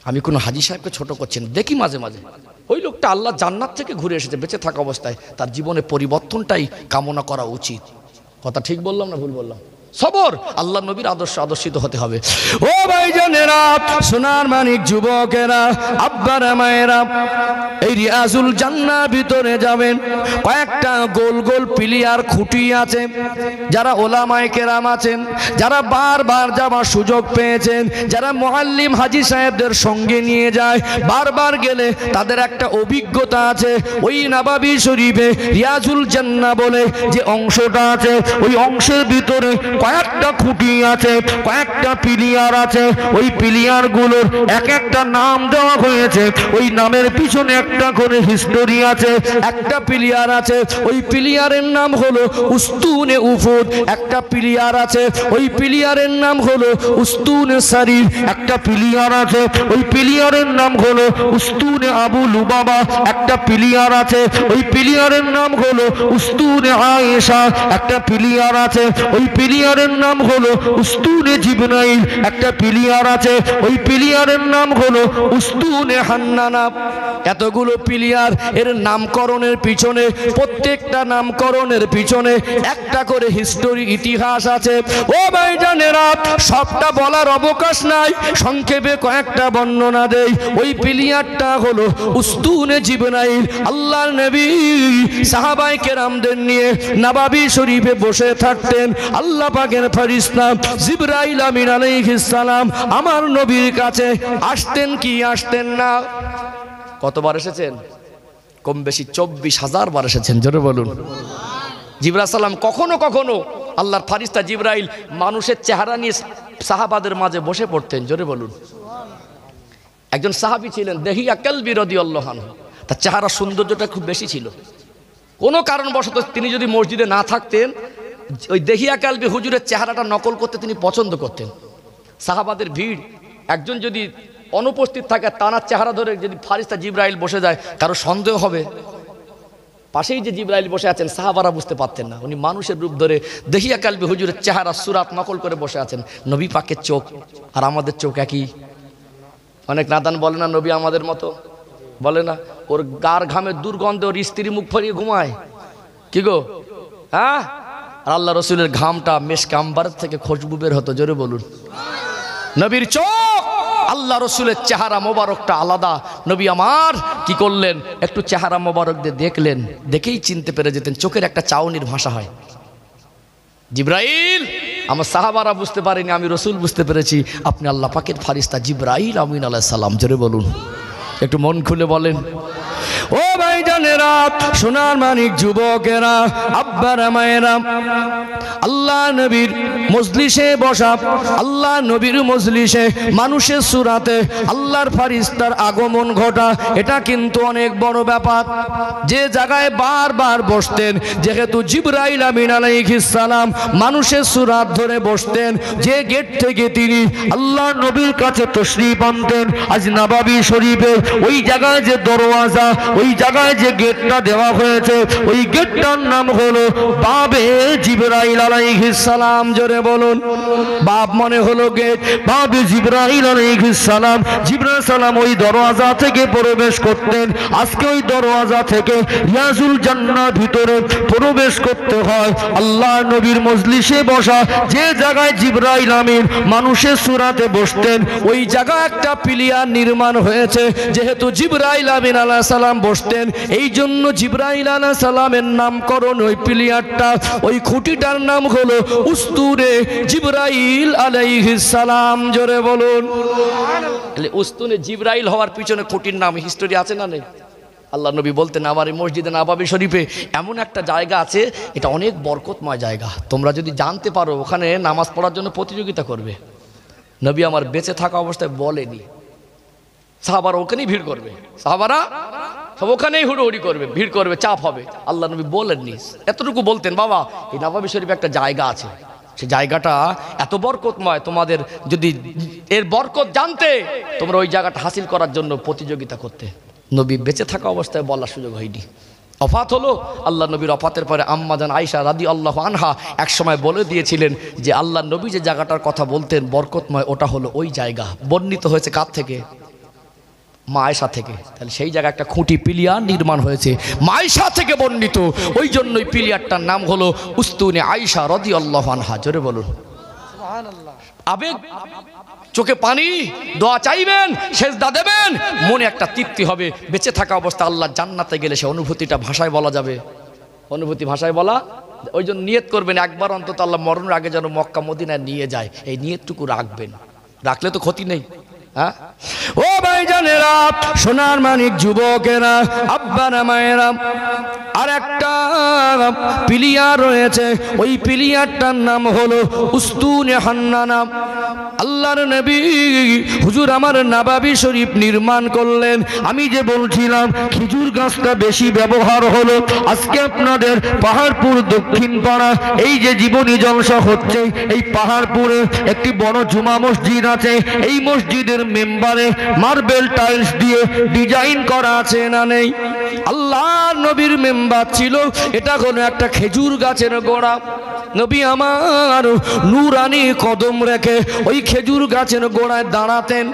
আমি কোনো হাজি সাহেবকে ছোট করছি না, দেখি মাঝে মাঝে ওই লোকটা আল্লাহ জান্নাত থেকে ঘুরে এসেছে, বেঁচে থাকা অবস্থায় তার জীবনে পরিবর্তনটাই কামনা করা উচিত। কথা ঠিক বললাম না ভুল বললাম? সবর, আল্লাহ নবীর আদর্শিত হতে হবে। ও ভাইজানেরা, সোনার মানিক যুবকেরা, আব্বারা মায়েরা, এই রিয়াজুল জান্নাহ ভিতরে যাবেন, কয়েকটা গোল গোল পিলিয়ার খুঁটি আছে। যারা ওলামায়ে কেরাম আছেন, যারা বারবার যাওয়ার সুযোগ পেয়েছেন, যারা মুআল্লিম হাজি সাহেবদের সঙ্গে নিয়ে যায়, বারবার গেলে তাদের একটা অভিজ্ঞতা আছে। ওই নববী শরীফে রিয়াজুল জান্নাহ বলে যে অংশটা আছে, ওই অংশের ভিতরে কয়েকটা খুঁটি আছে, কয়েকটা পিলিয়ার আছে। ওই পিলিয়ার গুলোর এক একটা নাম দেওয়া হয়েছে, ওই নামের পিছনে একটা করে হিস্টোরি আছে। একটা পিলিয়ার আছে, ওই পিলিয়ারের নাম হলো উস্তুনে উফুদ। একটা পিলিয়ার আছে, ওই পিলিয়ারের নাম হলো উস্তুনে সারির। একটা পিলিয়ার আছে, ওই পিলিয়ারের নাম হলো উস্তুনে আবু লুবাবা। একটা পিলিয়ার আছে, ওই পিলিয়ারের নাম হলো উস্তুনে আয়েশা। একটা পিলিয়ার আছে, ওই পিলিয়ারের নাম হলো উস্তুনে জিবরাইল। একটা পিলিয়ার আছে, ওই পিলিয়ারের নাম হলো উস্তুনে হান্নানা। এতগুলো পিলিয়ার, এর নামকরণের পিছনে, প্রত্যেকটা নামকরণের পিছনে একটা করে হিস্টোরি, ইতিহাস আছে। ও ভাইজানেরা, সবটা বলার অবকাশ নাই, সংক্ষেপে কয়েকটা বর্ণনা দেই। ওই পিলিয়ারটা হলো উস্তুনে জিবরাইল। আল্লাহর নবী সাহাবায়ে কেরামদের নিয়ে নববী শরীফে বসে থাকতেন। আল্লাহ পাকের ফেরেশতা জিবরাইল আমিন আলাইহিস সালাম আমার নবীর কাছে আসতেন কি আসতেন না? কতবার এসেছেন? কম বেশি 24,000 বার এসেছেন। জোরে বলুন। জিবরাইল সালাম কখনো কখনো আল্লাহর ফেরেশতা জিবরাইল মানুষের চেহারা নিয়ে সাহাবাদের মাঝে বসে পড়তেন। জোরে বলুন। একজন সাহাবী ছিলেন দেহিয়া কালবি রাদিয়াল্লাহু আনহু, তার চেহারা সৌন্দর্যটা খুব বেশি ছিল। কোনো কারণবশত তিনি যদি মসজিদে না থাকতেন, ওই দেহিয়া কালবি হুজুরের চেহারাটা নকল করতে তিনি পছন্দ করতেন। সাহাবাদের ভিড়, একজন যদি অনুপস্থিত থাকে, তানার চেহারা ধরে যদি ফেরেশতা জিবরাইল বসে যায়, কারো সন্দেহ হবে। পাশেই যে জিবরাইল বসে আছেন, সাহাবারা বুঝতে পারতেন না উনি মানুষের রূপ ধরে দেহিয়া কালবি হুজুরের চেহারা সুরাত নকল করে বসে আছেন। নবী পাকের চোখ আর আমাদের চোখ একই। অনেক নাদান বলে না নবী আমাদের মতো, বলে না? ওর গার ঘামের দুর্গন্ধে ওর স্ত্রী মুখ ফরিয়ে ঘুমায়, কি গো? হ্যাঁ। আর আল্লাহ রসুলের ঘামটা মেশকে আম্বার থেকে খুশবু বের হতো। জোরে বলুন। নবীর চোখ, আল্লাহ রসুলের চেহারা মোবারকটা আলাদা। নবী আমার কি করলেন, একটু চেহারা মোবারক দিয়ে দেখলেন, দেখেই চিনতে পেরে যেতেন। চোখের একটা চাউনির ভাষা হয়। জিবরাইল, আমার সাহাবারা বুঝতে পারেনি, আমি রসুল বুঝতে পেরেছি আপনি আল্লাহ পাকের ফেরেশতা জিবরাইল আমিন আলাইহিস সালাম। জোরে বলুন, একটু মন খুলে বলেন। ও ভাইজানেরা, সোনার মানিক যুবকেরা, আব্বারা মায়েরা, আল্লাহ নবীর মজলিসে বসা, আল্লাহ নবীর মজলিসে মানুষের সুরাতে আল্লাহর ফেরেশতার আগমন ঘটা, এটা কিন্তু অনেক বড় ব্যাপার। যে জায়গায় বারবার বসতেন, যেহেতু জিবরাইল আমিন আলাইহিস সালাম মানুষের সুরাত ধরে বসতেন, যে গেট থেকে তিনি আল্লাহ নবীর কাছে তশরিফ আনতেন, আজ নববী শরীফে ওই জায়গায় যে দরওয়াজা, ওই জায়গায় যে গেটটা দেওয়া হয়েছে, ওই গেটটার নাম হলো বাবে জিবরাইল আলাইহিস সালাম। জোরে বলুন। বাব মানে হলো গেট, বাবে জিবরাইল আলাইহিস সালাম। জিবরাইল সালাম ওই দরওয়াজা থেকে প্রবেশ করতেন। আজকে ওই দরওয়াজা থেকে রিয়াজুল জান্নাহ ভিতরে প্রবেশ করতে হয়। আল্লাহ নবীর মজলিসে বসা, যে জায়গায় জিবরাইল আমিন মানুষের সুরাতে বসতেন, ওই জায়গায় একটা পিলিয়ার নির্মাণ হয়েছে। যেহেতু জিবরাইল আমিন আলাইহিস সালাম বসতেন, এই জন্য জিবরাইল আলাইহিস সালামের নামকরণ ওই পিলিয়ারটা, ওই খুঁটিটার নাম হলো উস্তুনে জিবরাইল আলাইহিস সালাম। জোরে বলুন। উস্তুনে জিবরাইল হওয়ার পিছনে খুঁটির নাম হিস্টোরি আছে না নেই? আল্লাহ নবী বলতেন আমার এই মসজিদে নববী শরীফে এমন একটা জায়গা আছে, এটা অনেক বরকতময় জায়গা, তোমরা যদি জানতে পারো ওখানে নামাজ পড়ার জন্য প্রতিযোগিতা করবে। নবী আমার বেঁচে থাকা অবস্থায় বলেনি, সাহাবারা ওখানেই ভিড় করবে, সাহাবারা সব ওখানেই হুড়োহুড়ি করবে, ভিড় করবে, চাপ হবে। আল্লাহ নবী বলেননি, এতটুকু বলতেন বাবা এই নববী শরীফে একটা জায়গা আছে, সেই জায়গাটা এত বরকতময়, তোমাদের যদি এর বরকত জানতে তোমরা ওই জায়গাটা হাসিল করার জন্য প্রতিযোগিতা করতে। নবী বেঁচে থাকা অবস্থায় বলার সুযোগ হয়নি, অফাত হলো। আল্লাহ নবীর অফাতের পরে আম্মা জান আয়েশা রাদিয়াল্লাহু আনহা এক সময় বলে দিয়েছিলেন যে আল্লাহ নবী যে জায়গাটার কথা বলতেন বরকতময়, ওটা হলো ওই জায়গা। বর্ণিত হয়েছে কার থেকে? মা আয়েশা থেকে। তাহলে সেই জায়গায় একটা খুঁটি পিলিয়ার নির্মাণ হয়েছে, মা আয়েশা থেকে বর্ণিত। ওই জন্যই পিলিয়ারটার নাম হলো উস্তুনে আয়েশা রাদিয়াল্লাহু আনহা। জোরে বলুন সুবহানাল্লাহ। আবেগ, চোখে পানি, দোয়া চাইবেন, সেজদা দেবেন, মনে একটা তৃপ্তি হবে। বেঁচে থাকা অবস্থা আল্লাহ জান্নাতে গেলে সে অনুভূতিটা ভাষায় বলা যাবে, অনুভূতি ভাষায় বলা। ওই জন্য নিয়ত করবেন একবার অন্তত আল্লাহ মরণের আগে যেন মক্কা মদিনায় নিয়ে যায়, এই নিয়তটুকু রাখবেন, রাখলে তো ক্ষতি নেই। হ্যাঁ ও ভাইজানেরা, সোনার মানিক যুবকেরা, আব্বারা মায়েরা, আর একটা পিলিয়ার রয়েছে, ওই পিলিয়ারটার নাম হলো উস্তুনে হান্নানা। আল্লাহর নবী হুজুর আমার নবাবী শরীফ নির্মাণ করলেন। আমি যে বলছিলাম খেজুর গাছটা বেশি ব্যবহার হলো। আজকে আপনাদের পাহাড়পুর দক্ষিণ পাড়া এই যে জীবনী জলসা হচ্ছে, এই পাহাড়পুরে একটি বড় জুমা মসজিদ আছে। এই মসজিদের মেম্বারে মার্বেল টাইলস দিয়ে ডিজাইন করা আছে না নেই? আল্লাহ নবীর মেম্বার ছিল, এটা হলো একটা খেজুর গাছের গোড়া। নবী আমার নূরানি কদম রেখে ওই খেজুর গাছের গোড়ায় দাঁড়াতেন।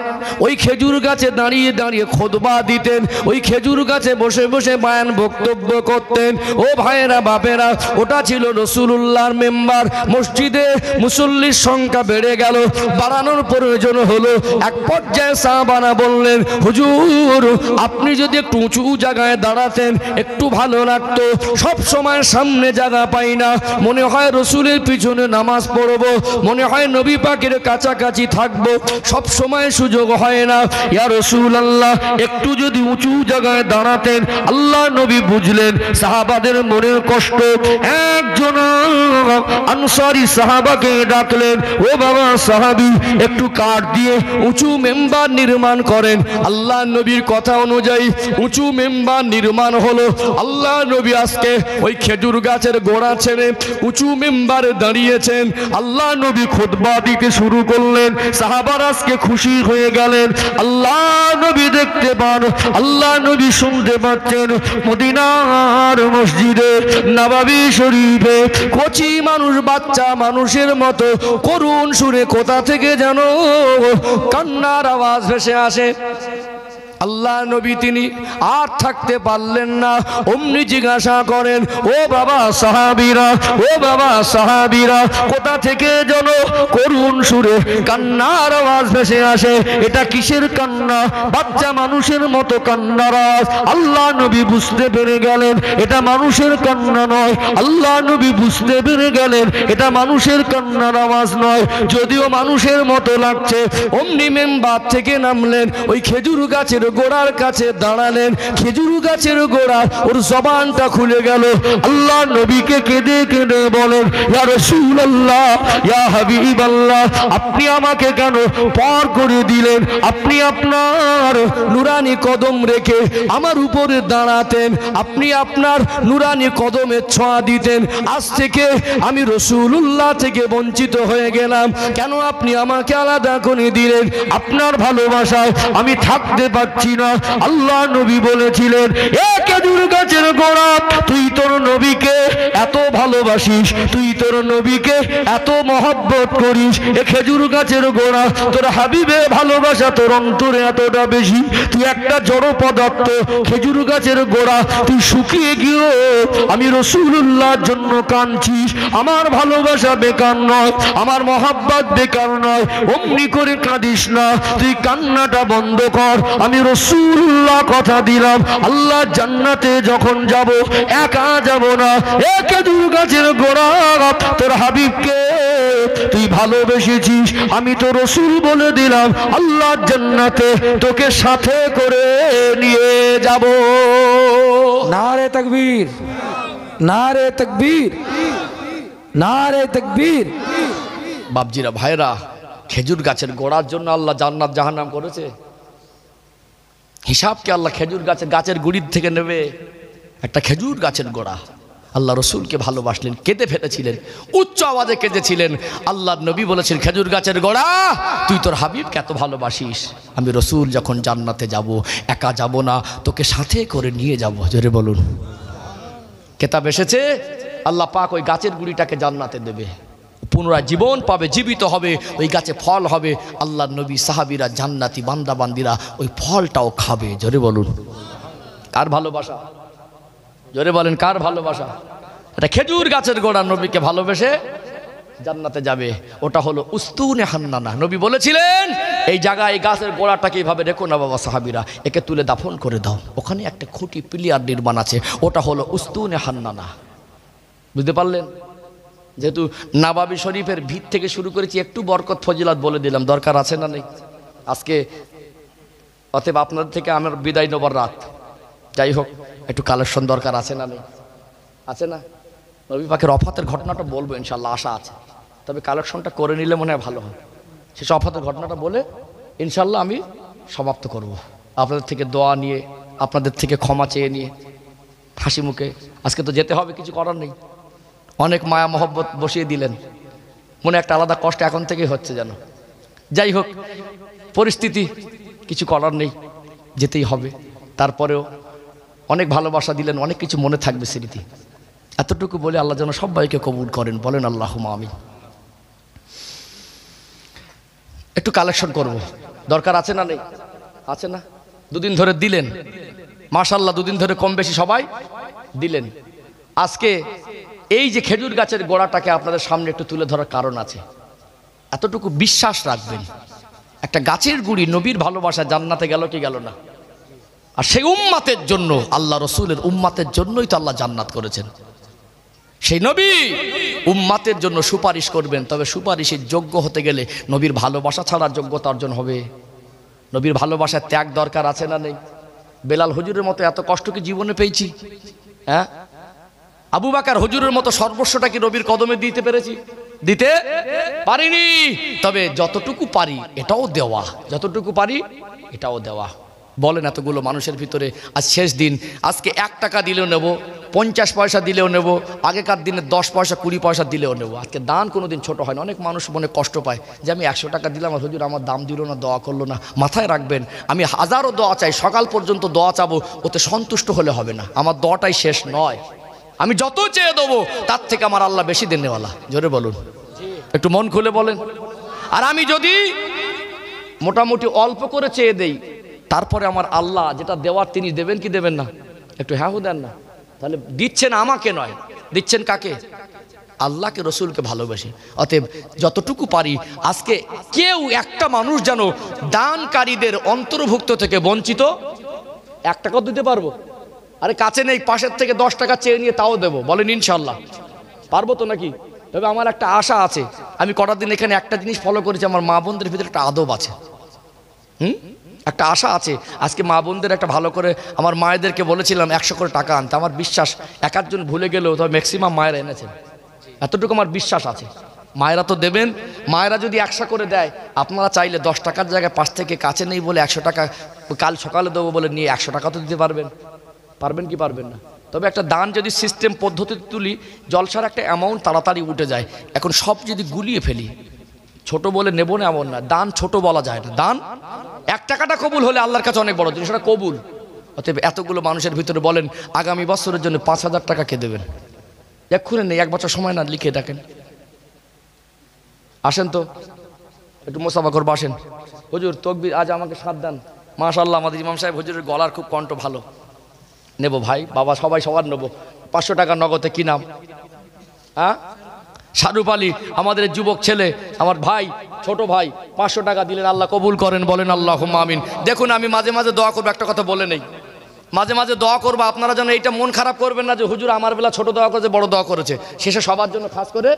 ওই খেজুর গাছে দাঁড়িয়ে দাঁড়িয়ে খুতবা দিতেন। ওই খেজুর গাছে বসে বসে বয়ান বক্তব্য করতেন। ও ভাইয়েরা বাপেরা, ওটা ছিল রাসূলুল্লাহর মেম্বার। মসজিদে মুসল্লির সংখ্যা বেড়ে গেল, বাড়ানোর প্রয়োজন হলো। এক পর্যায়ে সাহাবারা বললেন, হুজুর আপনি যদি একটু উঁচু জায়গায় দাঁড়াতেন একটু ভালো লাগতো। সব সময় সামনে জায়গা পাই না, মনে হয় রসুলের পিছনে নামাজ পড়বো, মনে হয় নবী পাকের কাছাকাছি থাকবো, সব সময় সুযোগ হয় না। ইয়া রাসূলুল্লাহ একটু যদি উঁচু জায়গায় দাঁড়াতেন। আল্লাহ নবী বুঝলেন সাহাবাদের মনের কষ্ট। একজন আনসারী সাহাবাকে ডাকলেন, ও বাবা সাহাবী একটু কাঠ দিয়ে উঁচু মেম্বার নির্মাণ করেন। আল্লাহ নবীর কথা অনুযায়ী উঁচু মেম্বার নির্মাণ হলো। আল্লাহ নবী আজকে ওই খেজুর গাছের গোড়া ছেড়ে উঁচু মেম্বারে দাঁড়িয়েছেন। আল্লাহ নবী খুতবা দিতে শুরু করলেন। সাহাবারা আজকে খুশি হয়ে গেলেন। আল্লাহ নবী দেখতে পান, আল্লাহ নবী শুনতে পাচ্ছেন মদিনার মসজিদে নববী শরীফে কচি মানুষ বাচ্চা মানুষের মতো করুণ সুরে কোথা থেকে যেন কান্নার আওয়াজ ভেসে আসে। আল্লাহ নবী তিনি আর থাকতে পারলেন না, অমনি জিজ্ঞাসা করেন, ও বাবা সাহাবীরা, ও বাবা সাহাবীরা কোথা থেকে যেন করুণ সুরে কান্নার আওয়াজ ভেসে আসে। এটা কিসের কান্না? বাচ্চা মানুষের মতো কান্নার আওয়াজ। আল্লাহ নবী বুঝতে পেরে গেলেন এটা মানুষের কান্না নয়। আল্লাহ নবী বুঝতে পেরে গেলেন এটা মানুষের কান্নার আওয়াজ নয়, যদিও মানুষের মতো লাগছে। অমনি মেম্বার থেকে নামলেন, ওই খেজুর গাছের গোড়ার কাছে দাঁড়ালেন। খেজুর গাছের গোড়া ওর জবানটা খুলে গেল। আল্লাহ নবীকে কেঁদে কেঁদে বলেন, ইয়া রাসূলুল্লাহ, ইয়া হাবিবাল্লাহ, আপনি আমাকে কেন পার করে দিলেন? আপনি আপনার নুরানি কদম রেখে আমার উপরে দাঁড়াতেন, আপনি আপনার নুরানি কদমের ছোঁয়া দিতেন। আজ থেকে আমি রাসূলুল্লাহ থেকে বঞ্চিত হয়ে গেলাম। কেন আপনি আমাকে আলাদা করে দিলেন? আপনার ভালোবাসায় আমি থাকতে পারছি না। আল্লাহ নবী বলেছিলেন, এ খেজুর গাছের গোড়া, তুই তোর নবীকে এত ভালোবাসিস, তুই তোর নবীকে এত মহব্বত করিস। এ খেজুর গাছের গোড়া, তোর হাবিবের ভালোবাসা তোর অন্তরে এতটা বেশি। তুই একটা জড় পদার্থ, খেজুর গাছের গোড়া, তুই শুকিয়ে গিয়েও আমি রাসূলুল্লাহর জন্য কাঁদছিস। আমার ভালোবাসা বেকার নয়, আমার মহব্বত বেকার নয়। অমনি করে কাঁদিস না, তুই কান্নাটা বন্ধ কর। আমি রাসূলুল্লাহ কথা দিলাম, আল্লাহ জান্নাতে যখন যাব একা যাব না। এ খেজুর গাছের গোড়া, তোর হাবিবকে তুই ভালোবেসেছিস, আমি তো রাসূল বলে দিলাম, আল্লাহ জান্নাতে তোকে সাথে করে নিয়ে যাব। নারে তাকবীর, নারে তাকবীর, নারে তাকবীর। বাপজিরা ভাইরা, খেজুর গাছের গোড়ার জন্য আল্লাহ জান্নাত জাহান্নাম করেছে। হিসাবকে আল্লাহ খেজুর গাছের গুড়ির থেকে নেবে। একটা খেজুর গাছের গোড়া। আল্লাহ রসুলকে ভালোবাসলেন, কেঁদে ফেলেছিলেন, উচ্চ আওয়াজে কেঁদেছিলেন। আল্লাহ নবী বলেছেন, খেজুর গাছের গোড়া, তুই তোর হাবিবকে এত ভালোবাসিস, আমি রসুল যখন জান্নাতে যাব একা যাব না, তোকে সাথে করে নিয়ে যাব। জোরে বলুন। কেতাব এসেছে আল্লাহ পাক ওই গাছের গুড়িটাকে জান্নাতে দেবে, পুনরায় জীবন পাবে, জীবিত হবে, ওই গাছে ফল হবে। আল্লাহ নবী সাহাবীরা জান্নাতি বান্দা বান্দিরা ওই ফলটাও খাবে। জোরে বলুন। কার ভালোবাসা? জোরে বলেন, কার ভালোবাসা? এটা খেজুর গাছের গোড়া নবীকে ভালোবেসে জান্নাতে যাবে। ওটা হলো উস্তুনে হান্নানা। নবী বলেছিলেন, এই জায়গায় এই গাছের গোড়াটাকে এইভাবে রেখো না বাবা সাহাবীরা, একে তুলে দাফন করে দাও। ওখানে একটা খুঁটি পিলিয়ার নির্মাণ আছে, ওটা হলো উস্তুনে হান্নানা। বুঝতে পারলেন? যেহেতু নববী শরীফের ভিত থেকে শুরু করেছি, একটু বরকত ফজিলাত বলে দিলাম, দরকার আছে না নেই? আজকে অতএব আপনাদের থেকে আমার বিদায় নেবার রাত, যাই হোক একটু কালেকশন দরকার আছে না নেই? আছে না? নবী পাকের অফাতের ঘটনাটা বলবো ইনশাল্লাহ, আশা আছে। তবে কালেকশনটা করে নিলে মনে হয় ভালো হয়। শেষ অফাতের ঘটনাটা বলে ইনশাল্লাহ আমি সমাপ্ত করব। আপনাদের থেকে দোয়া নিয়ে, আপনাদের থেকে ক্ষমা চেয়ে নিয়ে, হাসি মুখে। আজকে তো যেতে হবে, কিছু করার নেই। অনেক মায়া মহব্বত বসিয়ে দিলেন, মনে একটা আলাদা কষ্ট এখন থেকেই হচ্ছে যেন। যাই হোক, পরিস্থিতি, কিছু করার নেই, যেতেই হবে। তারপরেও অনেক ভালোবাসা দিলেন, অনেক কিছু মনে থাকবে স্মৃতি। এতটুকু বলে আল্লাহ যেন সবাইকে কবুল করেন, বলেন আল্লাহুম্মা আমিন। একটু কালেকশন করব, দরকার আছে না? নেই? আছে না? দুদিন ধরে দিলেন, মাশাআল্লাহ, দুদিন ধরে কম বেশি সবাই দিলেন। আজকে এই যে খেজুর গাছের গোড়াটাকে আপনাদের সামনে একটু তুলে ধরার কারণ আছে। এতটুকু বিশ্বাস রাখবেন, একটা গাছের গুড়ি নবীর ভালোবাসা জান্নাতে গেল কি গেল না? আর সেই উম্মাতের জন্য, আল্লাহ রসুলের উম্মাতের জন্যই তো আল্লাহ জান্নাত করেছেন। সেই নবী উম্মাতের জন্য সুপারিশ করবেন, তবে সুপারিশের যোগ্য হতে গেলে নবীর ভালোবাসা ছাড়া যোগ্যতা অর্জন হবে। নবীর ভালোবাসার ত্যাগ দরকার আছে না? নেই? বেলাল হুজুরের মতো এত কষ্ট কি জীবনে পেয়েছি? হ্যাঁ, আবু বকর হুজুরের মতো সর্বস্বটা কি নবীর কদমে দিতে পেরেছি? দিতে পারিনি। তবে যতটুকু পারি এটাও দেওয়া, যতটুকু পারি এটাও দেওয়া। বলেন, এতগুলো মানুষের ভিতরে আজ শেষ দিন, আজকে 1 টাকা দিলেও নেব, 50 পয়সা দিলেও নেব, আগেকার দিনে 10 পয়সা 20 পয়সা দিলেও নেব। আজকে দান কোনোদিন ছোট হয় না। অনেক মানুষ মনে কষ্ট পায় যে আমি 100 টাকা দিলাম, আর হুজুর আমার দাম দিল না, দোয়া করলো না। মাথায় রাখবেন, আমি হাজারো দোয়া চাই, সকাল পর্যন্ত দোয়া চাবো, ওতে সন্তুষ্ট হলে হবে না। আমার দোয়াটাই শেষ নয়, আমি যত চেয়ে দেবো তার থেকে আমার আল্লাহ বেশি দেনেওয়ালা। জোরে বলুন, একটু মন খুলে বলেন। আর আমি যদি মোটামুটি অল্প করে চেয়ে দেই, তারপরে আমার আল্লাহ যেটা দেওয়ার তিনি দেবেন কি দেবেন না? একটু হ্যাঁ দেন না? তাহলে দিচ্ছেন আমাকে নয়, দিচ্ছেন কাকে? আল্লাহকে, রসুলকে ভালোবাসি। অতএব যতটুকু পারি, আজকে কেউ একটা মানুষ যেন দানকারীদের অন্তর্ভুক্ত থেকে বঞ্চিত 1 টাকাও দিতে পারবো? আরে কাছে নেই, পাশের থেকে 10 টাকা চেয়ে নিয়ে তাও দেবো। বলেন ইনশাল্লাহ পারবো তো নাকি? তবে আমার একটা আশা আছে। আমি কটা দিন এখানে একটা জিনিস ফলো করেছি, আমার মা বোনদের ভিতরে একটা আদব আছে। একটা আশা আছে। আজকে মা বোনদের একটা ভালো করে, আমার মায়েদেরকে বলেছিলাম 100 করে টাকা আনতে। আমার বিশ্বাস এক একজন ভুলে গেলেও তবে ম্যাক্সিমাম মায়েরা এনেছেন, এতটুকু আমার বিশ্বাস আছে। মায়েরা তো দেবেন। মায়েরা যদি 100 করে দেয়, আপনারা চাইলে 10 টাকার জায়গায় পাশ থেকে কাছে নেই বলে 100 টাকা কাল সকালে দেবো বলে নিয়ে 100 টাকা তো দিতে পারবেন। পারবেন কি পারবেন না? তবে একটা দান যদি সিস্টেম পদ্ধতিতে তুলি, জলসার একটা অ্যামাউন্ট তাড়াতাড়ি উঠে যায়। এখন সব যদি গুলিয়ে ফেলি, ছোট বলে নেব না এমন না, দান ছোট বলা যায় না। দান 1 টাকাটা কবুল হলে আল্লাহর কাছে অনেক বড় জিনিস, সেটা কবুল। অতএব এতগুলো মানুষের ভিতরে বলেন, আগামী বছরের জন্য 5000 টাকা কে দেবেন? এক্ষুনি নেই, 1 বছর সময় না, লিখে দেখেন। আসেন তো, একটু মোসাফা করবো, আসেন। হুজুর তকবীর, আজ আমাকে সাথ দেন। মাশাআল্লাহ, আমাদের ইমাম সাহেব হুজুরের গলার খুব কণ্ঠ ভালো। নেব ভাই, বাবা সবাই সবার নেবো। 500 টাকা নগদে। কি নাম? হ্যাঁ, শারুফ আলী, আমাদের যুবক ছেলে, আমার ভাই, ছোট ভাই, 500 টাকা দিলেন। আল্লাহ কবুল করেন, বলেন আল্লাহুম্মা আমিন। দেখুন, আমি মাঝে মাঝে দোয়া করবো, একটা কথা বলে নেই, মাঝে মাঝে দোয়া করবো। আপনারা যেন এইটা মন খারাপ করবেন না যে হুজুর আমার বেলা ছোট দোয়া করেছে, বড় দোয়া করেছে। শেষে সবার জন্য খাস করে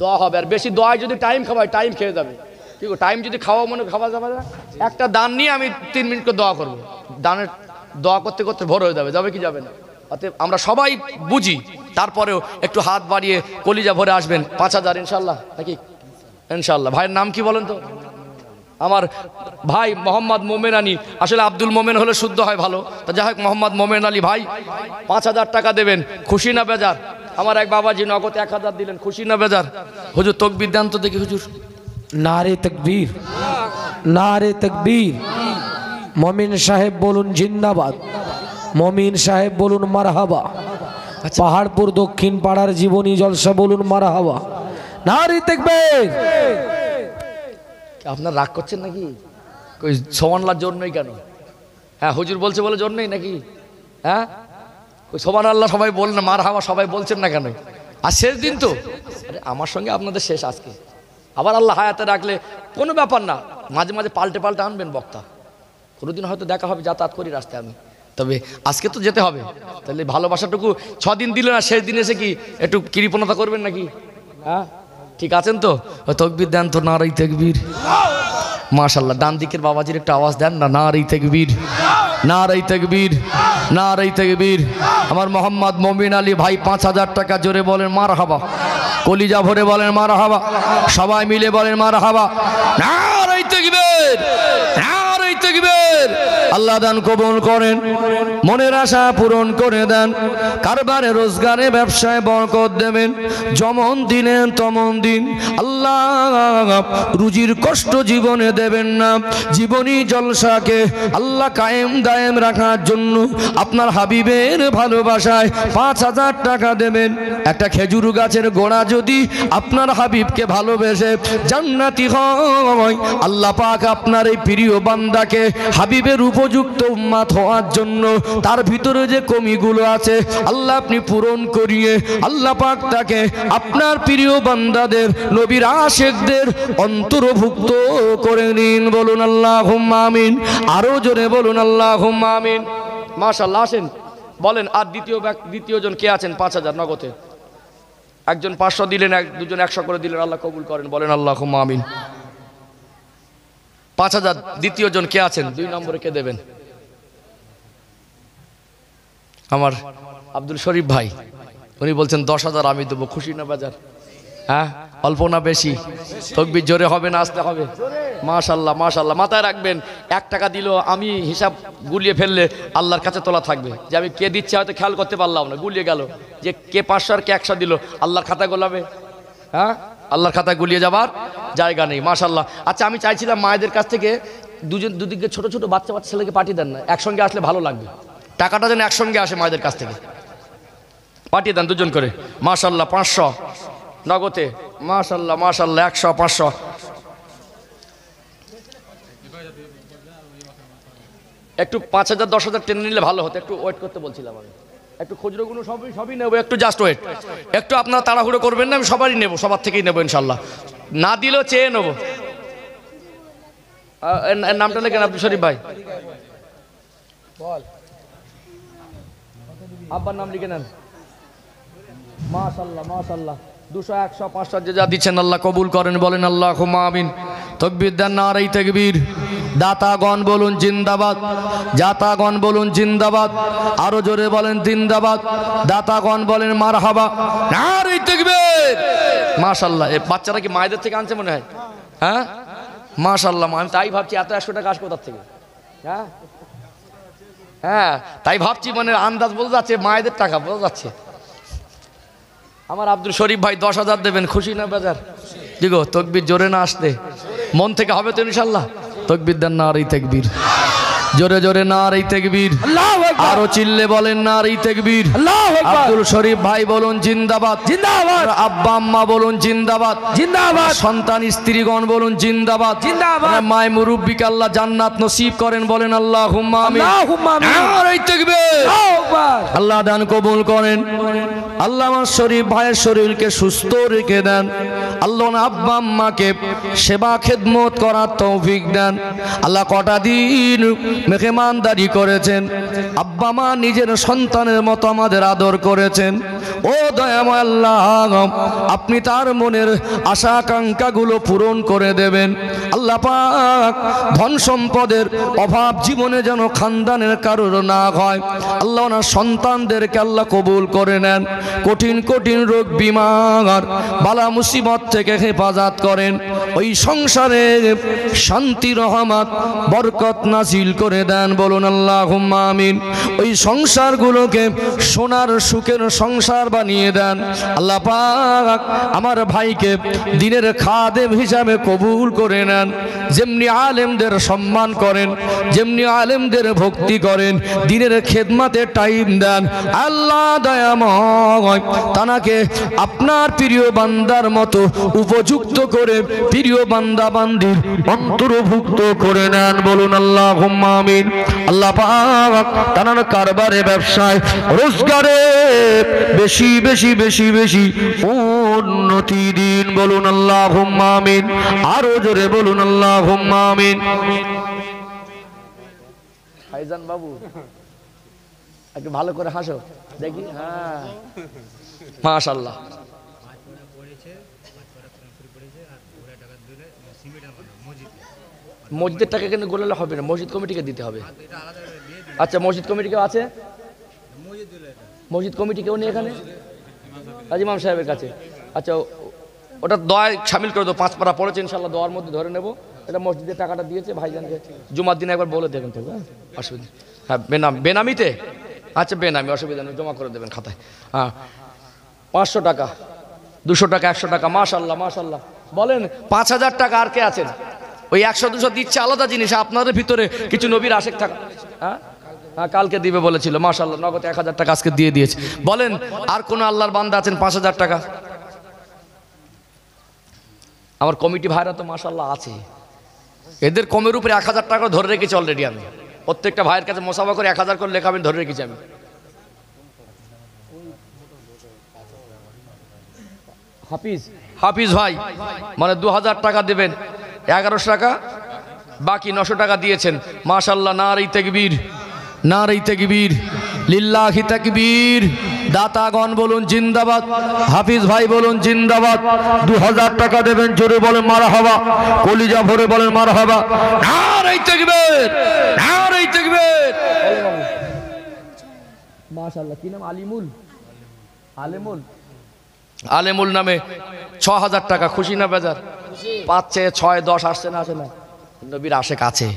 দোয়া হবে। আর বেশি দোয়ায় যদি টাইম খাওয়ায়, টাইম খেয়ে যাবে। ঠিক আছে, টাইম যদি খাওয়া মনে খাওয়া যাবে না। একটা দান নিয়ে আমি 3 মিনিট করে দোয়া করবো, দানের দোয়া করতে করতে ভোর হয়ে যাবে। যাবে কি যাবে না? অতএব আমরা সবাই বুঝি, তারপরেও একটু হাত বাড়িয়ে কলিজা ভরে আসবেন। 5000 ইনশাল্লাহ নাকি? ইনশাল্লাহ। ভাইয়ের নাম কি বলেন তো? আমার ভাই মোহাম্মদ মোমেন আলী। আসলে আব্দুল মোমেন হলে শুদ্ধ হয় ভালো, তা যাই হোক, মোহাম্মদ মোমেন আলী ভাই 5000 টাকা দেবেন। খুশি না বেজার? আমার এক বাবাজি নগদ 1000 দিলেন, খুশি না বেজার? হুজুর তকবীর দেন তো দেখি হুজুর। নারে তকবীর, নারে তকবীর। মমিন সাহেব বলুন জিন্দাবাদ, মমিন সাহেব বলুন মারহাবা। পাহাড়পুর দক্ষিণ পাড়ার জীবনী জলসা বলুন মারহাবা। নারে তকবীর। আপনার রাগ করছেন নাকি? কই সুবহানাল্লাহর জোর নেই কেন? হ্যাঁ, হুজুর বলছে বলে জোর নেই নাকি? হ্যাঁ, ওই সুবহানাল্লাহ সবাই বলেন না, মারহাবা সবাই বলছেন না কেন? আর শেষ দিন তো, আরে আমার সঙ্গে আপনাদের শেষ আজকে। আবার আল্লাহ হায়াতে রাখলে কোনো ব্যাপার না, মাঝে মাঝে পাল্টে পাল্টে আনবেন বক্তা। কোনোদিন হয়তো দেখা হবে, যাতায়াত করি রাস্তায় আমি। তবে আজকে তো যেতে হবে। তাহলে ভালোবাসাটুকু 6 দিন দিল না, শেষ দিন এসে কি একটু কৃপণতা করবেন নাকি? হ্যাঁ, ঠিক আছেন তো? তকবীর দেন তো, নারাই তাকবীর। মাশাআল্লাহ, ডান দিকের বাবাজির একটা আওয়াজ দেন না, নারাই তাকবীর, নারাই তাকবীর, নারে তাকবীর। আমার মোহাম্মদ মমিন আলী ভাই 5000 টাকা, জোরে বলেন মারহাবা, কলিজা ভরে বলেন মারহাবা, সবাই মিলে বলেন মারহাবা। নারে তাকবীর, নারে তাকবীর। আল্লাহ দান কবুল করেন, মনের আশা পূরণ করে দেন, কারবারে রোজগারে ব্যবসায় বরকত দেবেন, যেমন দিনেন তেমন দিন। আল্লাহ রুজির কষ্ট জীবনে দেবেন না, জীবনী জলসাকে আল্লাহ কায়েম দায়েম রাখার জন্য আপনার হাবিবের ভালোবাসায় 5000 টাকা দেবেন। একটা খেজুর গাছের গোড়া যদি আপনার হাবিবকে ভালোবেসে জান্নাতি হয়, আল্লাহ পাক আপনার এই প্রিয় বান্দাকে হাবিবের উপযুক্ত উম্মাত হওয়ার জন্য তার ভিতরে যে কমিগুলো আছে আল্লাহ আপনি পূরণ করিয়ে আল্লাহ পাক তাকে আপনার প্রিয় বান্দাদের নবীর আশিকদের অন্তর্ভুক্ত করে নিন। বলুন আল্লাহুম্মা আমিন। আরো জোরে বলুন আল্লাহুম্মা আমিন। মাশাআল্লাহ। আসেন বলেন। আর দ্বিতীয়জন কে আছেন? 5000 নগদে। একজন 500 দিলেন, দুজন 100 করে দিলেন, আল্লাহ কবুল করেন, বলেন আল্লাহুম্মা আমিন। 5000 দ্বিতীয়জন কে আছেন? 2 নম্বরে কে দেবেন? আমার আব্দুল শরীফ ভাই, উনি বলছেন 10,000 আমি দেবো। খুশি না বাজার? হ্যাঁ, অল্প না বেশি? তাকবীর জোরে হবে না আসতে হবে? মাশাআল্লাহ মাশাআল্লাহ। মাথায় রাখবেন, 1 টাকা দিল আমি হিসাব গুলিয়ে ফেললে আল্লাহর কাছে তোলা থাকবে যে আমি কে দিচ্ছে হয়তো খেয়াল করতে পারলাম না, গুলিয়ে গেল যে কে 500 আর কে 100 দিল, আল্লাহর খাতা গোলাবে। হ্যাঁ, আল্লাহর খাতা গুলিয়ে যাবার জায়গা নেই। মাশাআল্লাহ। আচ্ছা, আমি চাইছিলাম মায়েদের কাছ থেকে দুদিকে ছোট ছোট বাচ্চা ছেলেকে পাঠিয়ে দেন না, একসঙ্গে আসলে ভালো লাগবে। টাকাটা যেন একসঙ্গে আসে মায়েদের কাছ থেকে, পাঠিয়ে দেন 2জন করে। মাশাআল্লাহ 500 নগদে। মাশাআল্লাহ মাশাআল্লাহ 100 500। একটু 5000 10,000 টেনে নিলে ভালো হতো। একটু ওয়েট করতে বলছিলাম আমি। একটু খুচরোগুলো সবই নেবো, একটু জাস্ট ওয়েট। একটু আপনারা তাড়াহুড়ো করবেন না, আমি সবারই নেবো, সবার থেকেই নেবো ইনশাল্লাহ। না দিলেও চেয়ে নেবো। এর নামটা লেখেন আব্দুল শরীফ ভাই। আব্বার নাম লিখে নেন। মাশাআল্লাহ মাশাআল্লাহ। 200 100 500 যে যা দিচ্ছেন আল্লাহ কবুল করেন, বলেন আল্লাহুম্মা আমিন। তাকবীর দেন, নারে তাকবীর। দাতাগণ বলুন জিন্দাবাদ, জাতাগণ বলুন জিন্দাবাদ, আরো জোরে বলেন জিন্দাবাদ। দাতাগণ বলেন মারহাবা, নারে তাকবীর। মাশাআল্লাহ। এই বাচ্চারা কি মায়েদের থেকে আনছে মনে হয়? হ্যাঁ মাশাআল্লাহ। আমি তাই ভাবছি এত 100 টাকা আসবে কোথা থেকে? হ্যাঁ হ্যাঁ, তাই ভাবছি, মানে আন্দাজ বোঝা যাচ্ছে মায়েদের টাকা বোঝা যাচ্ছে। আমার আব্দুল শরীফ ভাই 10,000 দেবেন। খুশি না বাজার? দিগো তাকবীর জোরে না আসতে মন থেকে হবে তো ইনশাআল্লাহ? তাকবীর দেন, নারে তাকবীর। জোরে জোরে নারে তাকবীর। আল্লাহু আকবার। আরো চিল্লে বলেন নারে তাকবীর। আল্লাহু আকবার। আব্দুল শরীফ ভাই বলুন জিন্দাবাদ জিন্দাবাদ। আব্বা আম্মা বলুন জিন্দাবাদ জিন্দাবাদ। সন্তান স্ত্রীগণ বলুন জিন্দাবাদ জিন্দাবাদ। মায় মুরব্বিকে আল্লাহ জান্নাত নসিব করেন, বলেন আল্লাহুম্মা আমিন। আল্লাহুম্মা আমিন। নারে তাকবীর। আল্লাহু আকবার। আল্লাহ দান কবুল করেন। আল্লাহ আমার শরীফ ভাইয়ের শরীরকে সুস্থ রেখে দেন। আল্লাহ আব্বা আম্মাকে সেবা খেদমত করার তৌফিক দেন। আল্লাহ কটা দিন মেহমানদারি করেছেন, আব্বা মা নিজের সন্তানের মতো আমাদের আদর করেছেন। ও দয়াময় আল্লাহ, আপনি তার মনের আশা আকাঙ্ক্ষাগুলো পূরণ করে দেবেন। আল্লাহ পাক ধন সম্পদের অভাব জীবনে যেন খানদানের কারোর না হয়। আল্লাহ ওনার সন্তানদেরকে আল্লাহ কবুল করে নেন। কঠিন কঠিন রোগ বিমার বালা মুসিবত থেকে হেফাজত করেন। ওই সংসারে শান্তি রহমত বরকত নাজিল করে দেন, বলুন আল্লাহুম্মা আমিন। ওই সংসারগুলোকে সোনার সুখের সংসার বানিয়ে দেন। আল্লাহ পাক আমার ভাইকে দিনের খাদেম হিসাবে কবুল করে নেন। যেমনি আলেমদের সম্মান করেন, যেমনি আলেমদের ভক্তি করেন, দিনের খেদমতে টাইম দেন। আল্লাহ দয়াময় তানাকে আপনার প্রিয় বান্দার মতো উপযুক্ত করে প্রিয় বান্দা বান্দির অন্তর্ভুক্ত করে নেন, বলুন আল্লাহুম্মা আমিন। আল্লাহ পাক তানার কারবারে ব্যবসায় রোজগারে বেশি বেশি বেশি বেশি উন্নতি দিন, বলুন আল্লাহুম্মা আমিন। আরো জোরে বলুন আল্লাহুম্মা আমিন। ভাইজান বাবু একটু ভালো করে হাসো দেখি। হ্যাঁ মাশাআল্লাহ। মসজিদের টাকা কিন্তু গোলালে হবে না, মসজিদ কমিটিকে দিতে হবে। আচ্ছা মসজিদ কমিটিকে আছে মসজিদ কমিটি কেউ নেই এখানে? ইমাম সাহেবের কাছে। আচ্ছা, ওটা দোয়ায় সামিল করে দেবো। 5 পারা পড়েছে ইনশাল্লাহ, দোয়ার মধ্যে ধরে নেবো। এটা মসজিদের টাকাটা দিয়েছে ভাইজানকে, জুমার দিনে একবার বলে দেবেন তো। হ্যাঁ, অসুবিধা। হ্যাঁ, বেনামিতে। আচ্ছা, বেনামি, অসুবিধা নেই, জমা করে দেবেন খাতায়। হ্যাঁ, 500 টাকা, 200 টাকা, 100 টাকা। মাশাল্লাহ মাশাল্লাহ। বলেন 5000 টাকা। আর কে আছেন? ওই 100-200 দিচ্ছে আলাদা জিনিস, আপনাদের ভিতরে কিছু নবীর আশেক থাকা। হ্যাঁ হ্যাঁ, কালকে দিবে বলেছিল, মাশাল্লাহ, নগদ 1000 টাকা আজকে দিয়ে দিয়েছে। বলেন আর কোন আল্লাহর বান্দা আছেন 5000 টাকা? আমার কমিটি ভাইরা তো মাশাল্লাহ আছে, এদের কমের উপরে 1000 টাকা ধরে রেখেছি অলরেডি। আমি প্রত্যেকটা ভাইয়ের কাছে মোসাফা করে 1000 করে লেখা আমি ধরে রেখেছি। আমি হাফিজ ভাই মানে 2000 টাকা দেবেন, 1100 টাকা বাকি, 900 টাকা দিয়েছেন। মাশাল্লাহ, নারে তাকবীর, নারে তাকবীর, লিল্লাহি তাকবীর। দাতাগণ বলুন জিন্দাবাদ, হাফিজ ভাই বলুন জিন্দাবাদ। 2000 টাকা দেবেন, জোরে বলেন মারহাবা, কলিজা ভরে বলেন মারহাবা। নারে তাকবীর, নারে তাকবীর। মাশাআল্লাহ, কি নাম? আলিমুল, আলেমুল নামে 6000 টাকা। খুশি না বেজার? 5, 6, 10 আসছে না? আসে না? নবীর আশেক আছে।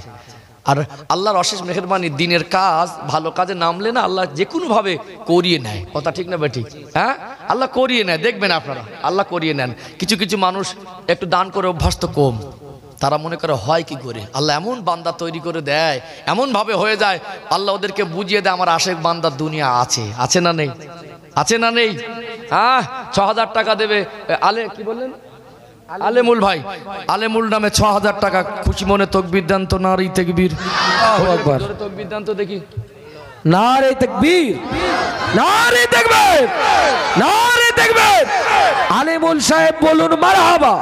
আর আল্লাহর অশেষ মেহেরবানি, দিনের কাজ, ভালো কাজে নামলে না আল্লাহ যে কোনো ভাবে করিয়ে নেয়। কথা ঠিক না বেঠিক? হ্যাঁ, আল্লাহ করিয়ে নেয়, দেখবেন আপনারা, আল্লাহ করিয়ে নেন। কিছু কিছু মানুষ একটু দান করে অভ্যস্ত কম, তারা মনে করে হয় কি করে, আল্লাহ এমন বান্দা তৈরি করে দেয়, এমন ভাবে হয়ে যায়, আল্লাহ ওদেরকে বুঝিয়ে দেয় আমার আশেক বান্দার দুনিয়া আছে। আছে না নেই? আছে না নেই? হ্যাঁ, 6000 টাকা দেবে। কি বললেন? আলেমুল ভাই, আলেমুল নামে 6000 টাকা। খুশি মনে তকবীর দেন তো, নারে তাকবীর। তকবীর দেন তো দেখি। নারে তাকবীর, নারে তাকবীর, নারে তাকবীর। আলেমুল সাহেব বলুন মারহাবা।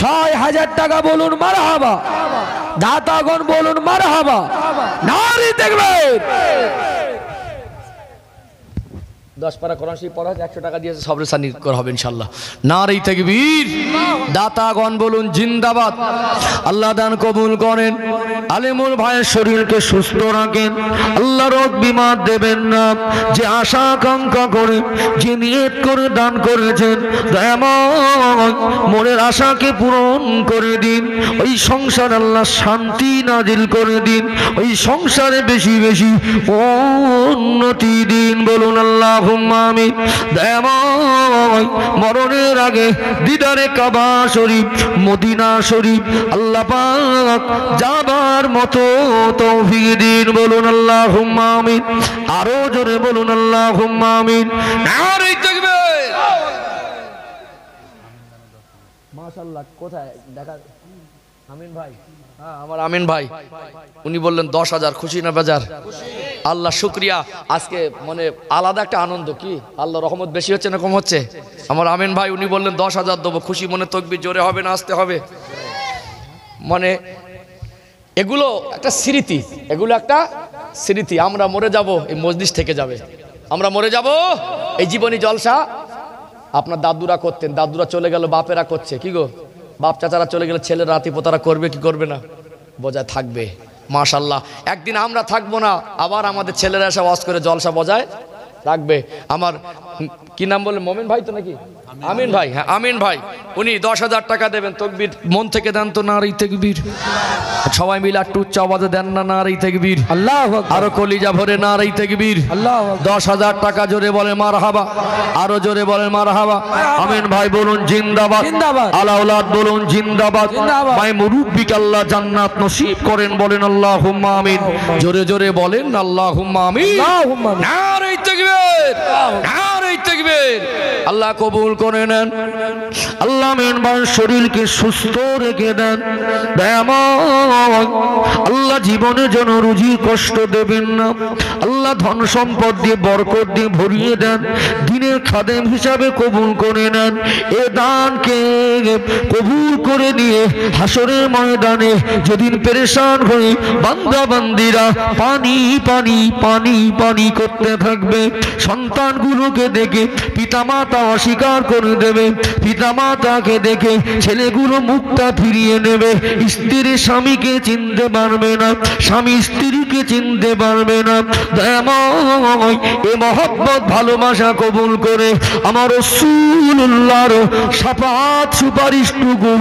6000 টাকা বলুন মারহাবা। দাতাগণ বলুন মারহাবা। নারে তাকবীর। 10 পারা কোরআন শরীফ পড়া 100 টাকা দিয়েছে, সবরে সানি করা হবে ইনশাআল্লাহ। নারে তাকবীর। দাতাগণ বলুন জিন্দাবাদ। আল্লাহ দান কবুল করেন। আলেমুল ভাইয়ের শরীরকে সুস্থ রাখেন, আল্লাহ রোগ বিমার দেবেন না। যে আশা আকাঙ্ক্ষা করে, যে নিয়ত করে দান করেছেন, দয়াময় মনের আশাকে পূরণ করে দিন। ওই সংসার আল্লাহ শান্তি নাজিল করে দিন, ওই সংসারে বেশি বেশি উন্নতি দিন। বলুন আল্লাহ আমিন। দয়াময় মরণের আগে দিদারে কাবা শরীফ, মদিনা শরীফ আল্লাহ পাক যাবার মতো তৌফিক দিন। বলুন আল্লাহুম্মা আমিন। আরো জোরে বলুন আল্লাহুম্মা আমিন। নারে তাকবীর। মাশাআল্লাহ। কোথায় দেখা? আমিন ভাই। হ্যাঁ, আমার আমিন ভাই, উনি বললেন 10,000। খুশি না বেজার? আল্লাহ শুকরিয়া। আজকে মানে আলাদা একটা আনন্দ। কি আল্লাহ রহমত বেশি হচ্ছে না কম হচ্ছে? আমার আমিন ভাই উনি বললেন 10,000 দেবো। খুশি মনে তকবীর, জোরে হবে না আসতে হবে? মানে এগুলো একটা স্মৃতি, এগুলো একটা স্মৃতি। আমরা মরে যাব, এই মজলিস থেকে যাবে। আমরা মরে যাব, এই জীবনী জলসা আপনার দাদুরা করতেন, দাদুরা চলে গেল, বাপেরা করছে। কি গো, বাপ চাচারা চলে গেলে ছেলেরা রাতি পোতারা করবে কি করবে না? বজায় থাকবে। মাশাল্লাহ। একদিন আমরা থাকবো না, আবার আমাদের ছেলেরা এসে ওয়াজ করে জলসা বজায় রাখবে। আমার কি নাম বললেন? মোমিন ভাই তো নাকি? আমিন ভাই। হ্যাঁ, আমিন ভাই। উনি 10,000 টাকা দেবেন। তকবীর মন থেকে দেন তো, নারে তাকবীর। সবাই মিলে একটু উচ্চ আওয়াজে দেন না, নারে তাকবীর। আল্লাহু আকবার। আরো কলিজা ভরে নারে তাকবীর। আল্লাহু আকবার। 10,000 টাকা। জোরে বলেন মারহাবা, আরো জোরে বলেন মারহাবা। আমিন ভাই বলুন জিন্দাবাদ, জিন্দাবাদ। আলাউলাদ বলুন জিন্দাবাদ। জিন্দাবাদ। ভাই মুরব্বিকে আল্লাহ জান্নাত নসিব করেন, বলেন আল্লাহুম্মা আমিন। জোরে জোরে বলেন আল্লাহুম্মা আমিন। আল্লাহুম্মা আমিন। নারে তাকবীর, নারে তাকবীর। আল্লাহ কবুল করে নেন। আল্লাহ আমিন ভাই শরীরকে সুস্থ রেখে দেন। দয়াময় আল্লাহ জীবনে যেন রুজি কষ্ট দেবেন না। আল্লাহ ধন সম্পদ দিয়ে বরকত দিয়ে ভরিয়ে দেন। দিনের দিনের খাদেম হিসাবে কবুল করে নেন। এ দানকে কবুল করে নিয়ে হাসরের ময়দানে যেদিন পেরেশান হয়ে বান্দা বান্দিরা পানি পানি পানি পানি করতে থাকবে, সন্তানগুলোকে দেখে পিতামাতা অস্বীকার করে দেবে, পিতামাতাকে দেখে ছেলেগুলো মুখটা ফিরিয়ে নেবে, স্ত্রী স্বামীকে চিনতে পারবে না, স্বামী স্ত্রীকে চিনতে পারবে না। দয়াময় এ মহব্বত ভালোবাসা কবুল করে আমার রাসূলুল্লাহর শাফাত সুপারিশটুকু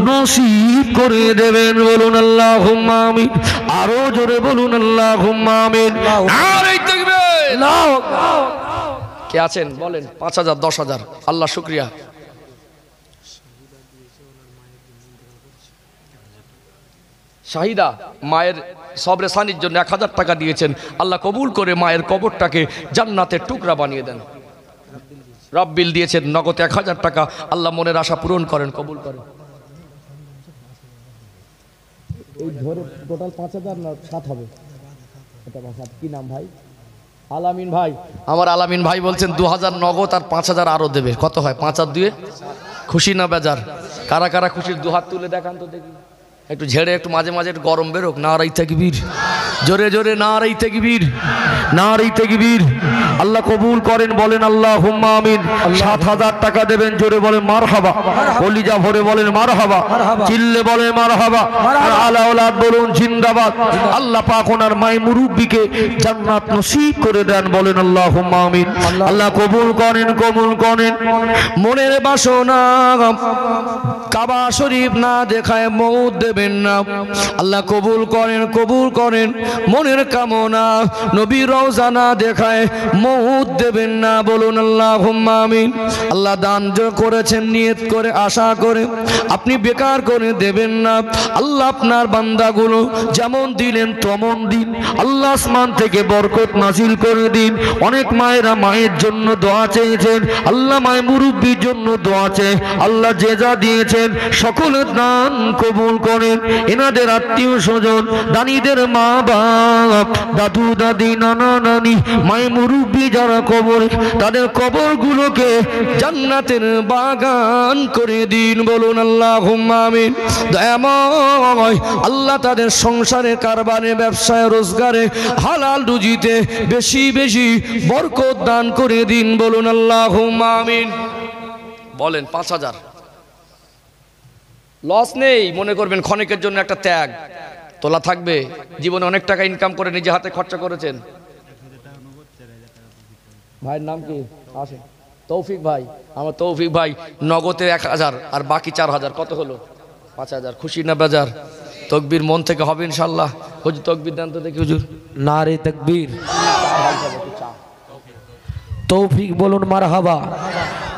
নসিব করে দেবেন। বলুন আল্লাহুম্মা আমিন। আরো জোরে বলুন আল্লাহুম্মা আমিন। নারে তাকবীর। কে আছেন বলেন? 5000 10,000 আল্লাহ শুকরিয়া। শাহিদা মায়ের সবরে সানির জন্য 1000 টাকা দিয়েছেন, আল্লাহ কবুল করে মায়ের কবরটাকে জান্নাতের টুকরা বানিয়ে দেন। রব্বিল দিয়েছেন নগদ 1000 টাকা, আল্লাহ মনের আশা পূরণ করেন, কবুল করেন। এই ধরে টোটাল 5000 না 7 হবে? এটা 7 কি নাম ভাই? আলামিন ভাই। আমার আলামিন ভাই বলছেন 2000 নগদ আর 5000 আরো দেবে। কত হয়? 5 আর 2 খুশি না বেজার? কারা কারা খুশির? 2 হাত তুলে দেখান তো দেখি। একটু ঝেড়ে একটু মাঝে মাঝে একটু গরম বেরোক। নারাই তাকবীর, জোরে জোরে নারাই তাকবীর, নারাই তাকবীর। আল্লাহ কবুল করেন, বলেন আল্লাহুম্মা আমিন। 7000 টাকা দেবেন, জোরে বলেন মারহাবা, কলিজা ভরে বলেন মারহাবা, চিল্লে বলেন মারহাবা, আর আলা ওলাদ বলুন জিন্দাবাদ। আল্লাহ পাক ওনার মাই মুরব্বিকে জান্নাত নসিব করে দেন, বলেন আল্লাহুম্মা আমিন। আল্লাহ কবুল করেন, কবুল করেন। মনের বাসনা কাবা শরীফ না দেখায় মউত দেবেন না, আল্লাহ কবুল করেন, কবুল করেন। মনের কামনা নবীর রওজা না দেখায় মউত দেবেন না, বলুন আল্লাহুম্মা আমিন। আল্লাহ দান করেছেন নিয়ত করে আশা করে, আপনি বেকার করে দেবেন না। আল্লাহ আপনার বান্দাগুলো যেমন দিলেন তেমন দিন, আল্লাহ আসমান থেকে বরকত নাজিল করে দিন। অনেক মায়েরা মায়ের জন্য দোয়া চেয়েছেন, আল্লাহ মায়ের মুরব্বির জন্য দোয়া চেয়ে আল্লাহ যে যা দিয়েছেন সকলের দান কবুল করেন। এনাদের আত্মীয় স্বজন, দানিদের মা বাপ, দাদু দাদি, নানা নানি, মায়ের মুরব্বি যারা কবর, তাদের কবরগুলোকে জান্নাতের বাগান করে দিন, বলুন আল্লাহুম্মা আমিন। দয়াময় আল্লাহ তাদের সংসারে, কারবারে, ব্যবসায়, রোজগারে, হালাল রুজিতে বেশি বেশি বরকত দান করে দিন, বলুন আল্লাহুম্মা আমিন। বলেন 5000। লস নেই, মনে করবেন ক্ষণিকের জন্য একটা ত্যাগ তোলা থাকবে। জীবনে অনেক টাকা ইনকাম করে নিজে হাতে খরচা করেছেন। ভাইয়ের নাম কি? আসেন। তৌফিক ভাই। আমার তৌফিক ভাই নগদে 1000 আর বাকি 4000, কত হলো? 5000। খুশি না বেজার? তকবীর মন থেকে হবে ইনশাল্লাহ। হুজুর তকবীর দেন তো দেখি হুজুর। নারে তাকবীর। তৌফিক বলুন মারহাবা।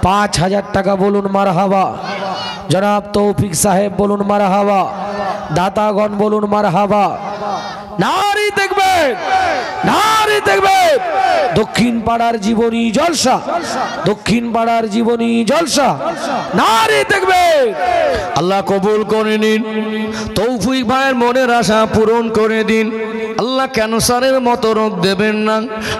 5000 টাকা বলুন মারহাবা। জনাব তৌফিক সাহেব বলুন মারহাবা। দাতাগণ বলুন মারহাবা। নারী দেখবেন, নারী দেখবেন। দক্ষিণ পাড়ার জীবনী জলসা, দক্ষিণ পাড়ার জীবনী জলসা, নারী দেখবেন। আল্লাহ কবুল করে নিন। তৌফিক ভাইয়ের মনের আশা পূরণ করে দিন। আল্লাহ ক্যান্সারের মতো রোগ দেবেন না,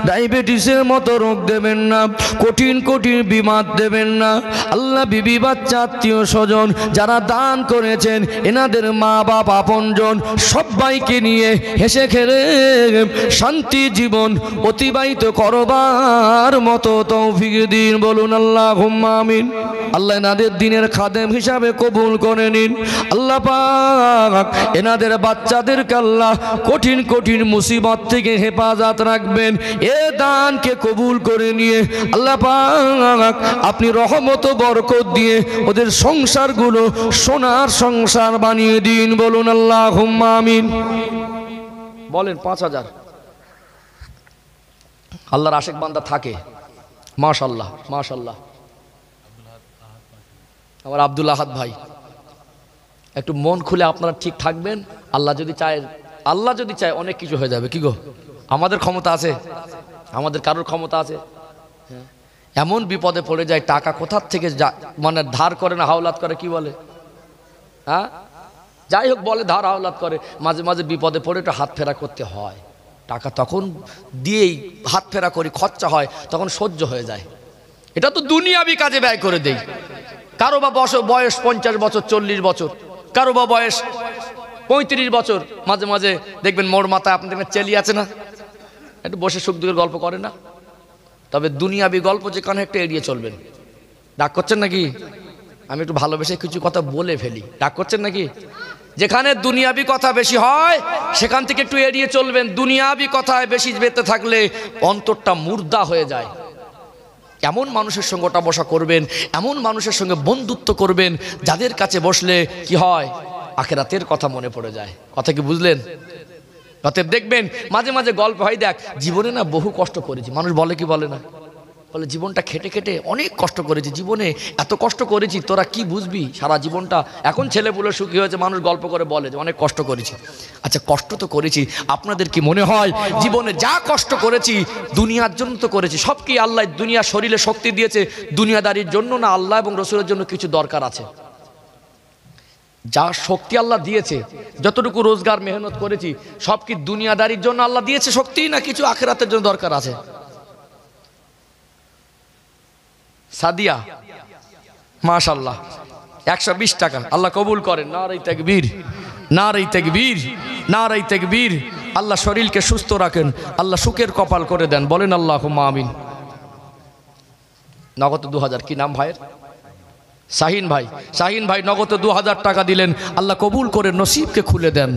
ডায়াবেটিসের মতো রোগ দেবেন না, কঠিন কঠিন বিমার দেবেন না। আল্লাহ বিবি বাচ্চা আত্মীয় স্বজন যারা দান করেছেন, এনাদের মা বাপ আপনজন সবাইকে নিয়ে হেসে খেলে শান্তি জীবন অতিবাহিত করবার মতো তৌফিক দিন, বলুন আল্লাহুম্মা আমিন। আল্লাহ এনাদের দিনের খাদেম হিসাবে কবুল করে নিন। আল্লাহ পাক এনাদের বাচ্চাদেরকে আল্লাহ কঠিন কঠিন মুসিবত থেকে হেফাজত রাখবেন। এ দানকে কবুল করে নিয়ে আল্লাহ পাক আপনি রহমত বরকত দিয়ে ওদের সংসারগুলো সোনার সংসার বানিয়ে দিন, বলুন আল্লাহুম্মা আমিন। বলেন 5000। আল্লাহর আশেক বান্দা থাকে, মাশাআল্লাহ মাশাআল্লাহ। আমার আব্দুল আহাদ ভাই, একটু মন খুলে আপনারা ঠিক থাকবেন। আল্লাহ যদি চায়, আল্লাহ যদি চায় অনেক কিছু হয়ে যাবে। কি গো, আমাদের ক্ষমতা আছে? আমাদের কারোর ক্ষমতা আছে? এমন বিপদে পড়ে যায়, টাকা কোথার থেকে মানে ধার করে না হাওলাত করে, কি বলে? হ্যাঁ, যাই হোক বলে ধার হাওলাত করে। মাঝে মাঝে বিপদে পড়ে একটু হাত ফেরা করতে হয়। টাকা তখন দিয়েই হাত ফেরা করি, খরচা হয়, তখন সহ্য হয়ে যায়। এটা তো দুনিয়াবি কাজে ব্যয় করে দেই। কারো বা বয়স 50 বছর, 40 বছর, কারো বা বয়স 35 বছর। মাঝে মাঝে দেখবেন মোড় মাথায় আপনি দেখবেন চেলি আছে না, একটু বসে সুখ দুঃখের গল্প করে না। তবে দুনিয়াবি গল্প যেখানে একটু এড়িয়ে চলবেন। ডাক করছেন নাকি? আমি একটু ভালোবেসে কিছু কথা বলে ফেলি, ডাক করছেন নাকি? যেখানে দুনিয়াবি কথা বেশি হয় সেখান থেকে একটু এড়িয়ে চলবেন। দুনিয়াবি কথায় বেশি বেঁধে থাকলে অন্তরটা মুর্দা হয়ে যায়। এমন মানুষের সঙ্গে ওঠা বসা করবেন, এমন মানুষের সঙ্গে বন্ধুত্ব করবেন যাদের কাছে বসলে কি হয়, আখিরাতের কথা মনে পড়ে যায়। কথা কি বুঝলেন? অতএব দেখবেন মাঝে মাঝে গল্প হয়, দেখ জীবনে না বহু কষ্ট করেছি। মানুষ বলে কি বলে না, বলে জীবনটা খেটে খেটে অনেক কষ্ট করেছি, জীবনে এত কষ্ট করেছি, তোরা কি বুঝবি সারা জীবনটা। এখন ছেলেপুলে সুখী হয়েছে, মানুষ গল্প করে বলে যে অনেক কষ্ট করেছি। আচ্ছা কষ্ট তো করেছি, আপনাদের কি মনে হয় জীবনে যা কষ্ট করেছি দুনিয়ার জন্য তো করেছি? সব কি আল্লাহ দুনিয়া শরীরে শক্তি দিয়েছে দুনিয়াদারির জন্য, না আল্লাহ এবং রসুলের জন্য কিছু দরকার আছে? যা শক্তি আল্লাহ দিয়েছে, যতটুকু রোজগার মেহনত করেছি, সব কি দুনিয়াদারির জন্য আল্লাহ দিয়েছে শক্তি, না কিছু আখিরাতের জন্য দরকার আছে? সাদিয়া মাশাআল্লাহ 120 টাকা, আল্লাহ কবুল করেন। নারে তাকবীর, নারে তাকবীর, নারে তাকবীর। আল্লাহ শরীরকে সুস্থ রাখেন, আল্লাহ সুখের কপাল করে দেন, বলেন আল্লাহুম্মা আমিন। নগদ 2000। কি নাম ভাইয়ের? শাহিন ভাই। শাহিন ভাই নগদ 2000 টাকা দিলেন, আল্লাহ কবুল করে নসিবকে খুলে দেন,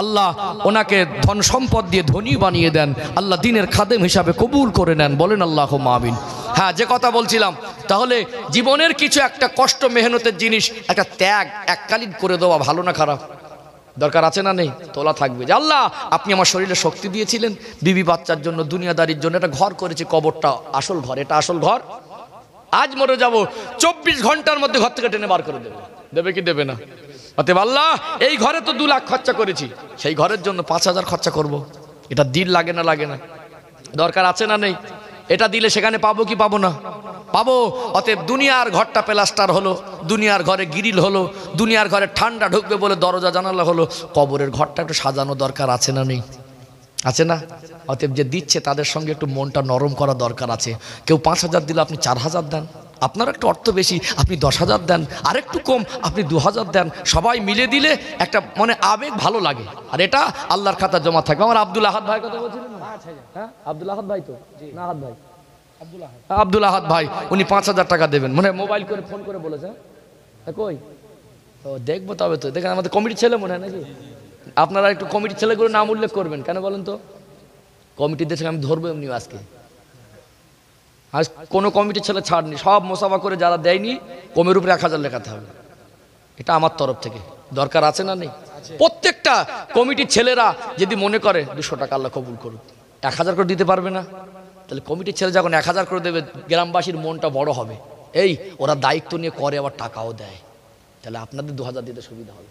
আল্লাহ ওনাকে ধন সম্পদ দিয়ে ধনী বানিয়ে দেন, আল্লাহ দিনের খাদেম হিসাবে কবুল করে নেন, বলেন আল্লাহুম্মা আমিন। হ্যাঁ, যে কথা বলছিলাম, তাহলে জীবনের কিছু একটা কষ্ট মেহনতের জিনিস একটা ত্যাগ এককালীন করে দেওয়া ভালো না খারাপ? দরকার আছে না নেই? তোলা থাকবে যে আল্লাহ আপনি আমার শরীরে শক্তি দিয়েছিলেন, বিবি বাচ্চার জন্য, দুনিয়াদারির জন্য একটা ঘর করেছি, কবরটা আসল ঘর, এটা আসল ঘর। আজ মরে যাব, 24 ঘন্টার মধ্যে ঘর থেকে টেনে বার করে দেবে, দেবে কি দেবে না? অতএব আল্লাহ এই ঘরে তো 2 লাখ খরচা করেছি, সেই ঘরের জন্য 5000 খরচা করব। এটা দিল লাগে না লাগে না? দরকার আছে না নেই? এটা দিলে সেখানে পাবো কি পাবো না? পাবো। অতএব দুনিয়ার ঘরটা প্লাস্টার হলো, দুনিয়ার ঘরে গ্রিল হলো, দুনিয়ার ঘরে ঠান্ডা ঢুকবে বলে দরজা জানালা হলো, কবরের ঘরটা একটু সাজানো দরকার আছে না নেই? আছে না? অতএব যে দিচ্ছে তাদের সঙ্গে একটু মনটা নরম করা দরকার আছে। কেউ 5000 দিলে আপনি 4000 দেন, আপনার একটু অর্থ বেশি আপনি 10,000 দেন, আর একটু কম আপনি 2000 দেন, সবাই মিলে দিলে একটা মনে আবেগ ভালো লাগে, আর এটা আল্লাহর খাতা জমা থাকবে। আমার আব্দুল আহাদ ভাই কথা বলছিলেন, হ্যাঁ আব্দুল আহাদ ভাই তো না, আহাদ ভাই, আব্দুল আহাদ ভাই, উনি 5000 টাকা দেবেন, মানে মোবাইল করে ফোন করে বলেছে। কই তো দেখবো, তবে তো দেখেন আমাদের কমিটির ছেলে মনে হয় নাকি? আপনারা একটু কমিটির ছেলেগুলো নাম উল্লেখ করবেন, কেন বলেন তো? কমিটিদের থেকে আমি ধরবো এমনি আজকে। আজ কোনো কমিটির ছেলে ছাড়নি, সব মোসাফা করে যারা দেয়নি কমের উপরে 1000 লেখাতে হবে, এটা আমার তরফ থেকে। দরকার আছে না নেই? প্রত্যেকটা কমিটির ছেলেরা যদি মনে করে 200 টাকা আল্লাহ কবুল করুক, 1000 করে দিতে পারবে না? তাহলে কমিটির ছেলে যখন 1000 করে দেবে, গ্রামবাসীর মনটা বড় হবে। এই ওরা দায়িত্ব নিয়ে করে, আবার টাকাও দেয়, তাহলে আপনাদের 2000 দিতে সুবিধা হবে।